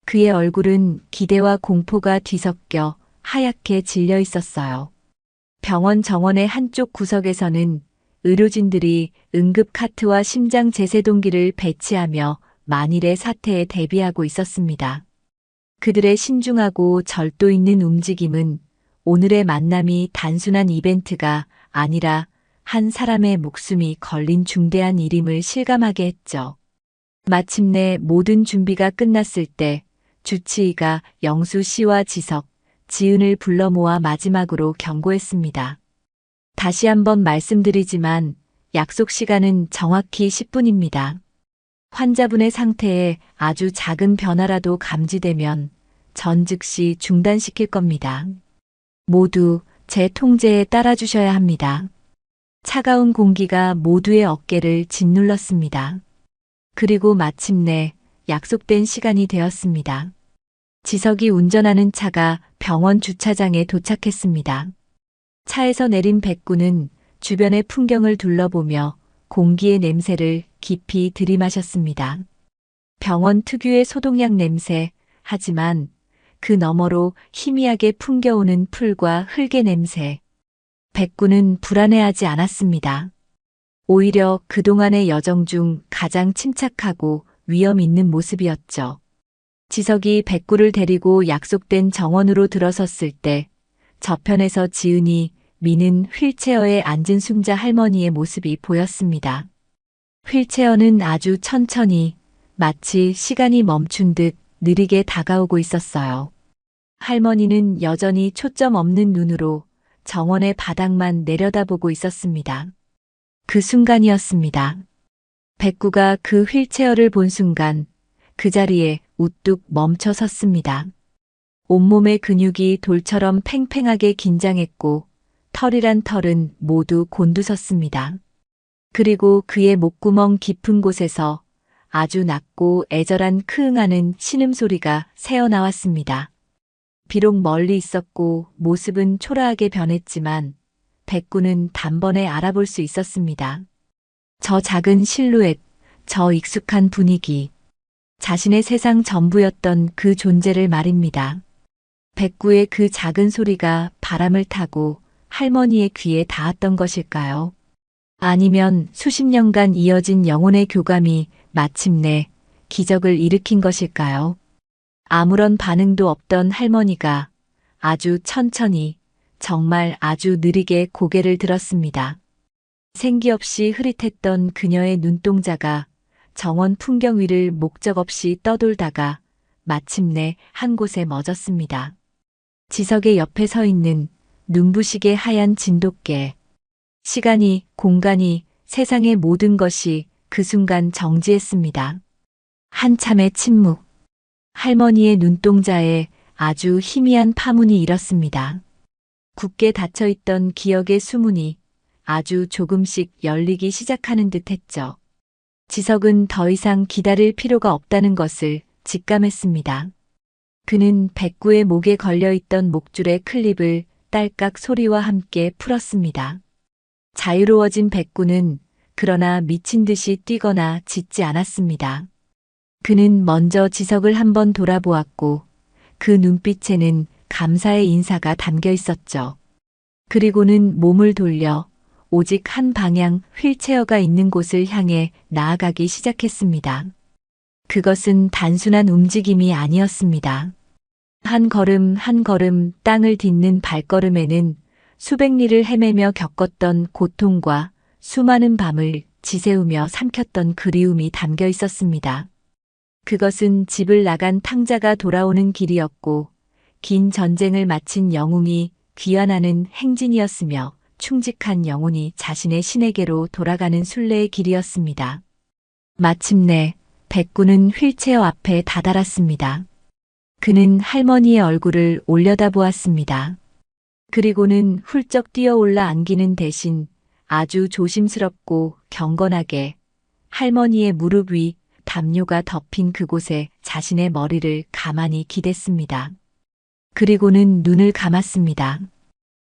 그의 얼굴은 기대와 공포가 뒤섞여 하얗게 질려 있었어요. 병원 정원의 한쪽 구석에서는 의료진들이 응급 카트와 심장 제세동기를 배치하며 만일의 사태에 대비하고 있었습니다. 그들의 신중하고 절도 있는 움직임은 오늘의 만남이 단순한 이벤트가 아니라 한 사람의 목숨이 걸린 중대한 일임을 실감하게 했죠. 마침내 모든 준비가 끝났을 때 주치의가 영수 씨와 지석, 지은을 불러 모아 마지막으로 경고했습니다. 다시 한번 말씀드리지만 약속 시간은 정확히 10분입니다. 환자분의 상태에 아주 작은 변화라도 감지되면 전 즉시 중단시킬 겁니다. 모두 제 통제에 따라주셔야 합니다. 차가운 공기가 모두의 어깨를 짓눌렀습니다. 그리고 마침내 약속된 시간이 되었습니다. 지석이 운전하는 차가 병원 주차장에 도착했습니다. 차에서 내린 백구는 주변의 풍경을 둘러보며 공기의 냄새를 깊이 들이마셨습니다. 병원 특유의 소독약 냄새, 하지만 그 너머로 희미하게 풍겨오는 풀과 흙의 냄새. 백구는 불안해하지 않았습니다. 오히려 그동안의 여정 중 가장 침착하고 위험 있는 모습이었죠. 지석이 백구를 데리고 약속된 정원으로 들어섰을 때 저편에서 지은이 미는 휠체어에 앉은 순자 할머니의 모습이 보였습니다. 휠체어는 아주 천천히 마치 시간이 멈춘 듯 느리게 다가오고 있었어요. 할머니는 여전히 초점 없는 눈으로 정원의 바닥만 내려다보고 있었습니다. 그 순간이었습니다. 백구가 그 휠체어를 본 순간 그 자리에 우뚝 멈춰 섰습니다. 온몸의 근육이 돌처럼 팽팽하게 긴장했고 털이란 털은 모두 곤두섰습니다. 그리고 그의 목구멍 깊은 곳에서 아주 낮고 애절한 크응하는 신음소리가 새어나왔습니다. 비록 멀리 있었고 모습은 초라하게 변했지만 백구는 단번에 알아볼 수 있었습니다. 저 작은 실루엣, 저 익숙한 분위기, 자신의 세상 전부였던 그 존재를 말입니다. 백구의 그 작은 소리가 바람을 타고 할머니의 귀에 닿았던 것일까요? 아니면 수십 년간 이어진 영혼의 교감이 마침내 기적을 일으킨 것일까요? 아무런 반응도 없던 할머니가 아주 천천히, 정말 아주 느리게 고개를 들었습니다. 생기 없이 흐릿했던 그녀의 눈동자가 정원 풍경 위를 목적 없이 떠돌다가 마침내 한 곳에 멎었습니다. 지석의 옆에 서 있는 눈부시게 하얀 진돗개. 시간이, 공간이, 세상의 모든 것이 그 순간 정지했습니다. 한참의 침묵. 할머니의 눈동자에 아주 희미한 파문이 일었습니다. 굳게 닫혀있던 기억의 수문이 아주 조금씩 열리기 시작하는 듯 했죠. 지석은 더 이상 기다릴 필요가 없다는 것을 직감했습니다. 그는 백구의 목에 걸려있던 목줄의 클립을 딸깍 소리와 함께 풀었습니다. 자유로워진 백구는 그러나 미친 듯이 뛰거나 짖지 않았습니다. 그는 먼저 지석을 한번 돌아보았고 그 눈빛에는 감사의 인사가 담겨 있었죠. 그리고는 몸을 돌려 오직 한 방향 휠체어가 있는 곳을 향해 나아가기 시작했습니다. 그것은 단순한 움직임이 아니었습니다. 한 걸음 한 걸음 땅을 딛는 발걸음에는 수백 리를 헤매며 겪었던 고통과 수많은 밤을 지새우며 삼켰던 그리움이 담겨 있었습니다. 그것은 집을 나간 탕자가 돌아오는 길이었고 긴 전쟁을 마친 영웅이 귀환하는 행진이었으며 충직한 영혼이 자신의 신에게로 돌아가는 순례의 길이었습니다. 마침내 백구는 휠체어 앞에 다다랐습니다. 그는 할머니의 얼굴을 올려다보았습니다. 그리고는 훌쩍 뛰어올라 안기는 대신 아주 조심스럽고 경건하게 할머니의 무릎 위 담요가 덮인 그곳에 자신의 머리를 가만히 기댔습니다. 그리고는 눈을 감았습니다.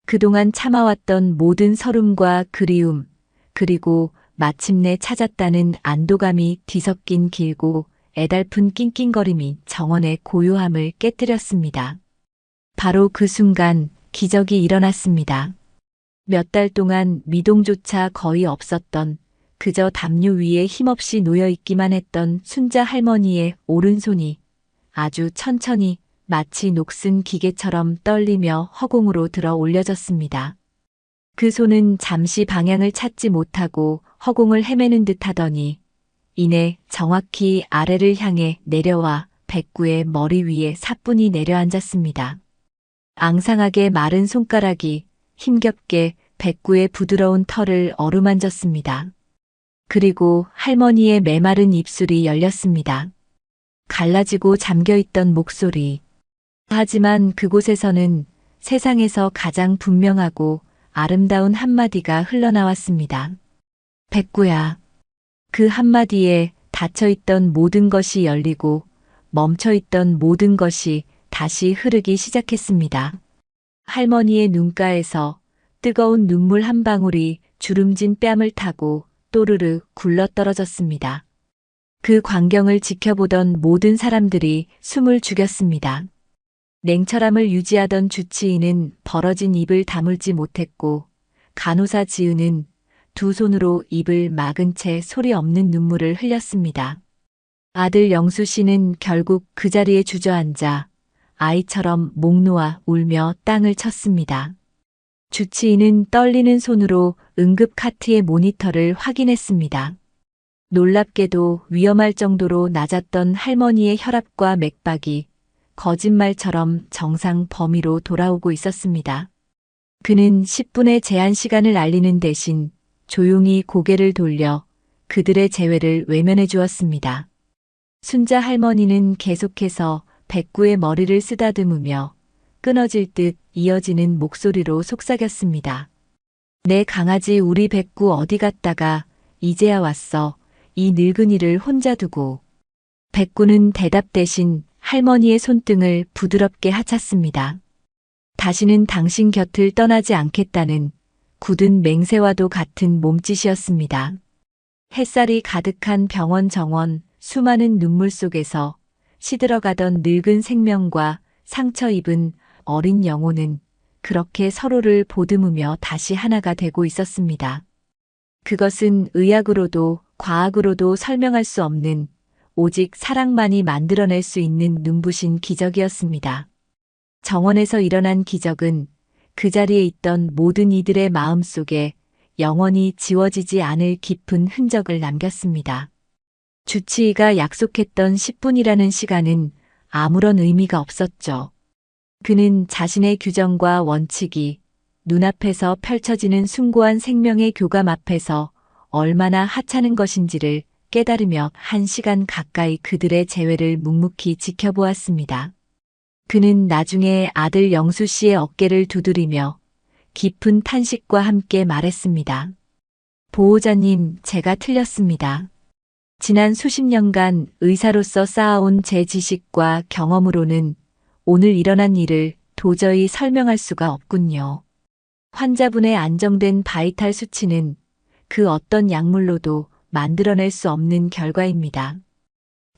그동안 참아왔던 모든 서름과 그리움, 그리고 마침내 찾았다는 안도감이 뒤섞인 길고 애달픈 낑낑거림이 정원의 고요함을 깨뜨렸습니다. 바로 그 순간 기적이 일어났습니다. 몇 달 동안 미동조차 거의 없었던 그저 담요 위에 힘없이 놓여있기만 했던 순자 할머니의 오른손이 아주 천천히 마치 녹슨 기계처럼 떨리며 허공으로 들어 올려졌습니다. 그 손은 잠시 방향을 찾지 못하고 허공을 헤매는 듯 하더니 이내 정확히 아래를 향해 내려와 백구의 머리 위에 사뿐히 내려앉았습니다. 앙상하게 마른 손가락이 힘겹게 백구의 부드러운 털을 어루만졌습니다. 그리고 할머니의 메마른 입술이 열렸습니다. 갈라지고 잠겨있던 목소리. 하지만 그곳에서는 세상에서 가장 분명하고 아름다운 한마디가 흘러나왔습니다. 백구야. 그 한마디에 닫혀있던 모든 것이 열리고 멈춰있던 모든 것이 다시 흐르기 시작했습니다. 할머니의 눈가에서 뜨거운 눈물 한 방울이 주름진 뺨을 타고 또르르 굴러떨어졌습니다. 그 광경을 지켜보던 모든 사람들이 숨을 죽였습니다. 냉철함을 유지하던 주치의는 벌어진 입을 다물지 못했고 간호사 지은은 두 손으로 입을 막은 채 소리 없는 눈물을 흘렸습니다. 아들 영수 씨는 결국 그 자리에 주저앉아 아이처럼 목 놓아 울며 땅을 쳤습니다. 주치의는 떨리는 손으로 응급 카트의 모니터를 확인했습니다. 놀랍게도 위험할 정도로 낮았던 할머니의 혈압과 맥박이 거짓말처럼 정상 범위로 돌아오고 있었습니다. 그는 10분의 제한 시간을 알리는 대신 조용히 고개를 돌려 그들의 재회를 외면해 주었습니다. 순자 할머니는 계속해서 백구의 머리를 쓰다듬으며 끊어질 듯 이어지는 목소리로 속삭였습니다. 내 강아지 우리 백구 어디 갔다가 이제야 왔어. 이 늙은이를 혼자 두고. 백구는 대답 대신 할머니의 손등을 부드럽게 하찼습니다. 다시는 당신 곁을 떠나지 않겠다는 굳은 맹세와도 같은 몸짓이었습니다. 햇살이 가득한 병원 정원, 수많은 눈물 속에서 시들어가던 늙은 생명과 상처 입은 어린 영혼은 그렇게 서로를 보듬으며 다시 하나가 되고 있었습니다. 그것은 의학으로도 과학으로도 설명할 수 없는 오직 사랑만이 만들어낼 수 있는 눈부신 기적이었습니다. 정원에서 일어난 기적은 그 자리에 있던 모든 이들의 마음 속에 영원히 지워지지 않을 깊은 흔적을 남겼습니다. 주치의가 약속했던 10분이라는 시간은 아무런 의미가 없었죠. 그는 자신의 규정과 원칙이 눈앞에서 펼쳐지는 숭고한 생명의 교감 앞에서 얼마나 하찮은 것인지를 깨달으며 1시간 가까이 그들의 재회를 묵묵히 지켜보았습니다. 그는 나중에 아들 영수 씨의 어깨를 두드리며 깊은 탄식과 함께 말했습니다. 보호자님, 제가 틀렸습니다. 지난 수십 년간 의사로서 쌓아온 제 지식과 경험으로는 오늘 일어난 일을 도저히 설명할 수가 없군요. 환자분의 안정된 바이탈 수치는 그 어떤 약물로도 만들어낼 수 없는 결과입니다.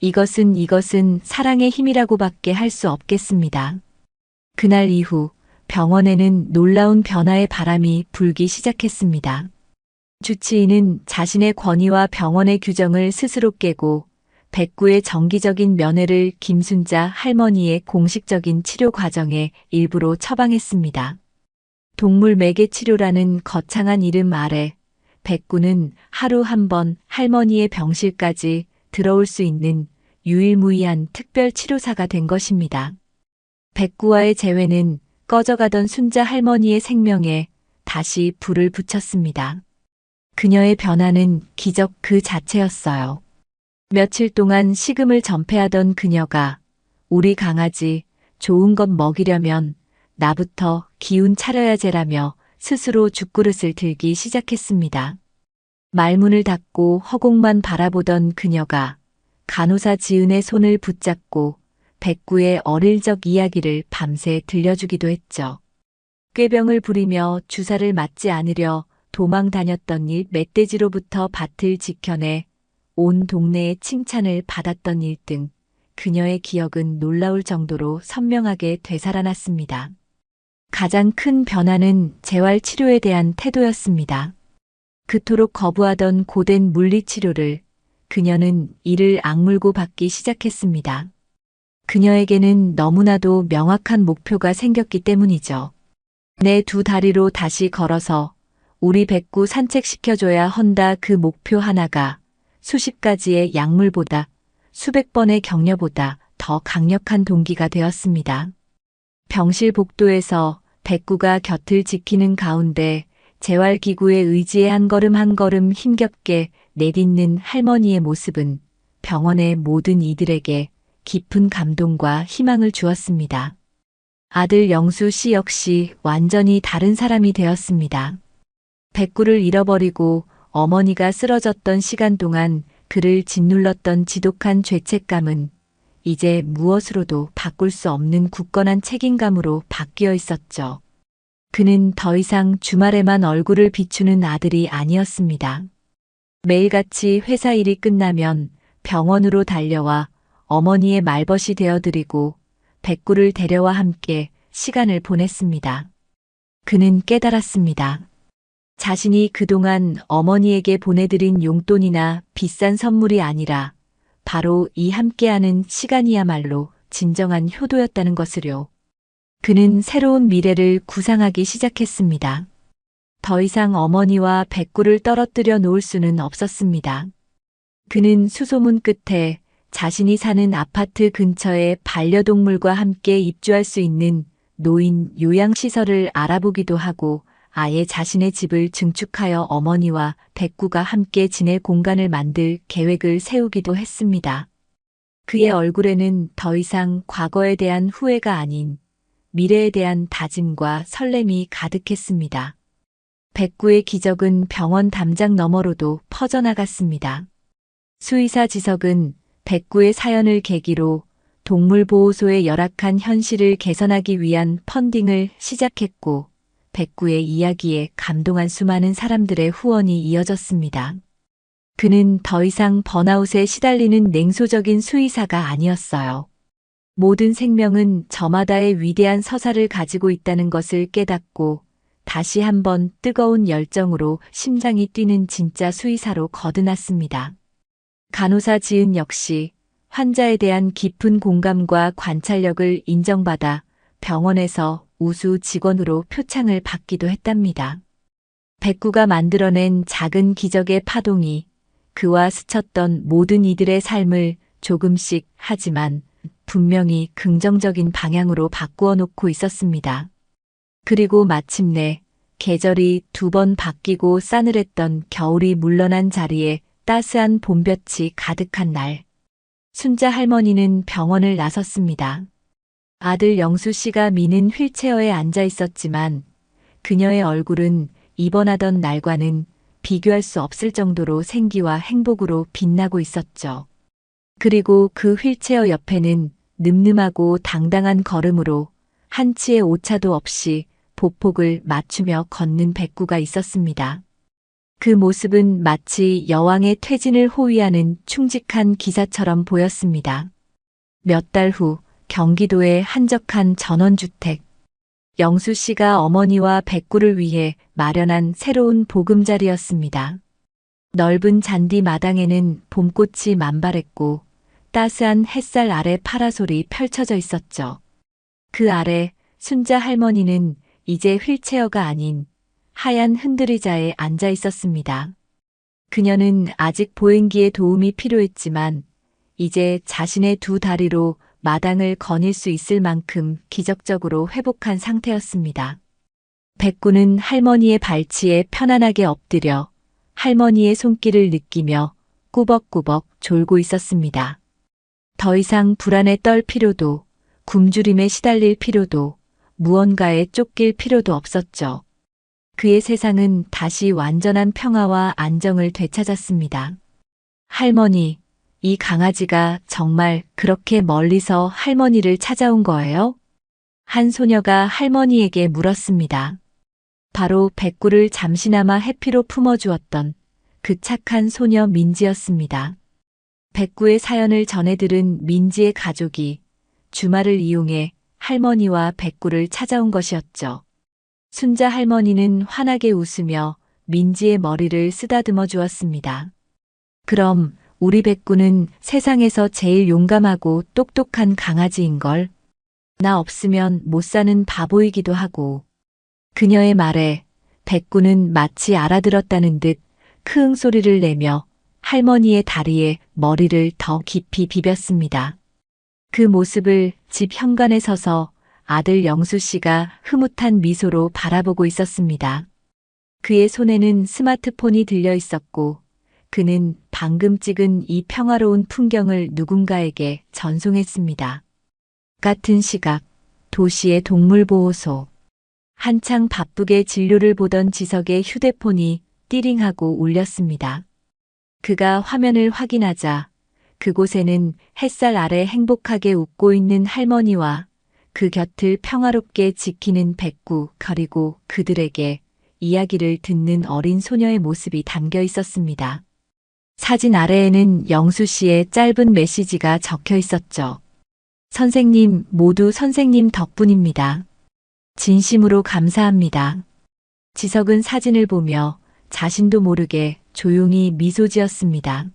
이것은 사랑의 힘이라고밖에 할 수 없겠습니다. 그날 이후 병원에는 놀라운 변화의 바람이 불기 시작했습니다. 주치의는 자신의 권위와 병원의 규정을 스스로 깨고 백구의 정기적인 면회를 김순자 할머니의 공식적인 치료 과정의 일부로 처방했습니다. 동물 매개 치료라는 거창한 이름 아래 백구는 하루 한 번 할머니의 병실까지 들어올 수 있는 유일무이한 특별 치료사가 된 것입니다. 백구와의 재회는 꺼져가던 순자 할머니의 생명에 다시 불을 붙였습니다. 그녀의 변화는 기적 그 자체였어요. 며칠 동안 식음을 전폐하던 그녀가 우리 강아지 좋은 것 먹이려면 나부터 기운 차려야제라며 스스로 죽그릇을 들기 시작했습니다. 말문을 닫고 허공만 바라보던 그녀가 간호사 지은의 손을 붙잡고 백구의 어릴 적 이야기를 밤새 들려주기도 했죠. 꾀병을 부리며 주사를 맞지 않으려 도망 다녔던 일, 멧돼지로부터 밭을 지켜내 온 동네의 칭찬을 받았던 일 등 그녀의 기억은 놀라울 정도로 선명하게 되살아났습니다. 가장 큰 변화는 재활치료에 대한 태도였습니다. 그토록 거부하던 고된 물리치료를 그녀는 이를 악물고 받기 시작했습니다. 그녀에게는 너무나도 명확한 목표가 생겼기 때문이죠. 내 두 다리로 다시 걸어서 우리 백구 산책시켜줘야 한다. 그 목표 하나가 수십 가지의 약물보다 수백 번의 격려보다 더 강력한 동기가 되었습니다. 병실 복도에서 백구가 곁을 지키는 가운데 재활기구에 의지해 한 걸음 한 걸음 힘겹게 내딛는 할머니의 모습은 병원의 모든 이들에게 깊은 감동과 희망을 주었습니다. 아들 영수 씨 역시 완전히 다른 사람이 되었습니다. 백구를 잃어버리고 어머니가 쓰러졌던 시간 동안 그를 짓눌렀던 지독한 죄책감은 이제 무엇으로도 바꿀 수 없는 굳건한 책임감으로 바뀌어 있었죠. 그는 더 이상 주말에만 얼굴을 비추는 아들이 아니었습니다. 매일같이 회사 일이 끝나면 병원으로 달려와 어머니의 말벗이 되어드리고 백구를 데려와 함께 시간을 보냈습니다. 그는 깨달았습니다. 자신이 그동안 어머니에게 보내드린 용돈이나 비싼 선물이 아니라 바로 이 함께하는 시간이야말로 진정한 효도였다는 것을요. 그는 새로운 미래를 구상하기 시작했습니다. 더 이상 어머니와 백구를 떨어뜨려 놓을 수는 없었습니다. 그는 수소문 끝에 자신이 사는 아파트 근처에 반려동물과 함께 입주할 수 있는 노인 요양시설을 알아보기도 하고 아예 자신의 집을 증축하여 어머니와 백구가 함께 지낼 공간을 만들 계획을 세우기도 했습니다. 그의 얼굴에는 더 이상 과거에 대한 후회가 아닌 미래에 대한 다짐과 설렘이 가득했습니다. 백구의 기적은 병원 담장 너머로도 퍼져나갔습니다. 수의사 지석은 백구의 사연을 계기로 동물보호소의 열악한 현실을 개선하기 위한 펀딩을 시작했고 백구의 이야기에 감동한 수많은 사람들의 후원이 이어졌습니다. 그는 더 이상 번아웃에 시달리는 냉소적인 수의사가 아니었어요. 모든 생명은 저마다의 위대한 서사를 가지고 있다는 것을 깨닫고 다시 한번 뜨거운 열정으로 심장이 뛰는 진짜 수의사로 거듭났습니다. 간호사 지은 역시 환자에 대한 깊은 공감과 관찰력을 인정받아 병원에서 우수 직원으로 표창을 받기도 했답니다. 백구가 만들어낸 작은 기적의 파동이 그와 스쳤던 모든 이들의 삶을 조금씩 하지만 분명히 긍정적인 방향으로 바꾸어 놓고 있었습니다. 그리고 마침내 계절이 2번 바뀌고 싸늘했던 겨울이 물러난 자리에 따스한 봄볕이 가득한 날. 순자 할머니는 병원을 나섰습니다. 아들 영수 씨가 미는 휠체어에 앉아 있었지만 그녀의 얼굴은 입원하던 날과는 비교할 수 없을 정도로 생기와 행복으로 빛나고 있었죠. 그리고 그 휠체어 옆에는 늠름하고 당당한 걸음으로 한치의 오차도 없이 보폭을 맞추며 걷는 백구가 있었습니다. 그 모습은 마치 여왕의 퇴진을 호위하는 충직한 기사처럼 보였습니다. 몇 달 후 경기도의 한적한 전원주택. 영수 씨가 어머니와 백구를 위해 마련한 새로운 보금자리였습니다. 넓은 잔디 마당에는 봄꽃이 만발했고 따스한 햇살 아래 파라솔이 펼쳐져 있었죠. 그 아래 순자 할머니는 이제 휠체어가 아닌 하얀 흔들의자에 앉아 있었습니다. 그녀는 아직 보행기의 도움이 필요했지만 이제 자신의 2 다리로 마당을 거닐 수 있을 만큼 기적적으로 회복한 상태였습니다. 백구는 할머니의 발치에 편안하게 엎드려 할머니의 손길을 느끼며 꾸벅꾸벅 졸고 있었습니다. 더 이상 불안에 떨 필요도, 굶주림에 시달릴 필요도, 무언가에 쫓길 필요도 없었죠. 그의 세상은 다시 완전한 평화와 안정을 되찾았습니다. 할머니, 이 강아지가 정말 그렇게 멀리서 할머니를 찾아온 거예요? 한 소녀가 할머니에게 물었습니다. 바로 백구를 잠시나마 해피로 품어주었던 그 착한 소녀 민지였습니다. 백구의 사연을 전해 들은 민지의 가족이 주말을 이용해 할머니와 백구를 찾아온 것이었죠. 순자 할머니는 환하게 웃으며 민지의 머리를 쓰다듬어 주었습니다. 그럼 우리 백구는 세상에서 제일 용감하고 똑똑한 강아지인걸. 나 없으면 못 사는 바보이기도 하고. 그녀의 말에 백구는 마치 알아들었다는 듯 크응 소리를 내며 할머니의 다리에 머리를 더 깊이 비볐습니다. 그 모습을 집 현관에 서서 아들 영수 씨가 흐뭇한 미소로 바라보고 있었습니다. 그의 손에는 스마트폰이 들려 있었고 그는 방금 찍은 이 평화로운 풍경을 누군가에게 전송했습니다. 같은 시각 도시의 동물보호소. 한창 바쁘게 진료를 보던 지석의 휴대폰이 띠링하고 울렸습니다. 그가 화면을 확인하자 그곳에는 햇살 아래 행복하게 웃고 있는 할머니와 그 곁을 평화롭게 지키는 백구, 그리고 그들에게 이야기를 듣는 어린 소녀의 모습이 담겨 있었습니다. 사진 아래에는 영수 씨의 짧은 메시지가 적혀 있었죠. 선생님, 모두 선생님 덕분입니다. 진심으로 감사합니다. 지석은 사진을 보며 자신도 모르게 조용히 미소 지었습니다.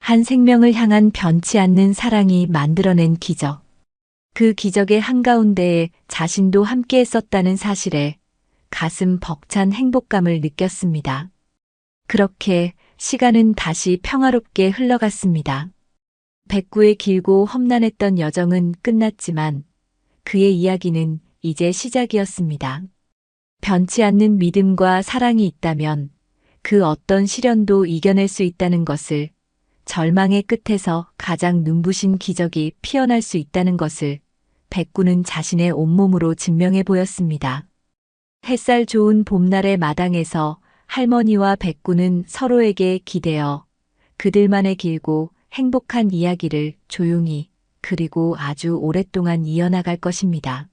한 생명을 향한 변치 않는 사랑이 만들어낸 기적. 그 기적의 한가운데에 자신도 함께 했었다는 사실에 가슴 벅찬 행복감을 느꼈습니다. 그렇게 시간은 다시 평화롭게 흘러갔습니다. 백구의 길고 험난했던 여정은 끝났지만 그의 이야기는 이제 시작이었습니다. 변치 않는 믿음과 사랑이 있다면 그 어떤 시련도 이겨낼 수 있다는 것을, 절망의 끝에서 가장 눈부신 기적이 피어날 수 있다는 것을 백구는 자신의 온몸으로 증명해 보였습니다. 햇살 좋은 봄날의 마당에서 할머니와 백구는 서로에게 기대어 그들만의 길고 행복한 이야기를 조용히 그리고 아주 오랫동안 이어나갈 것입니다.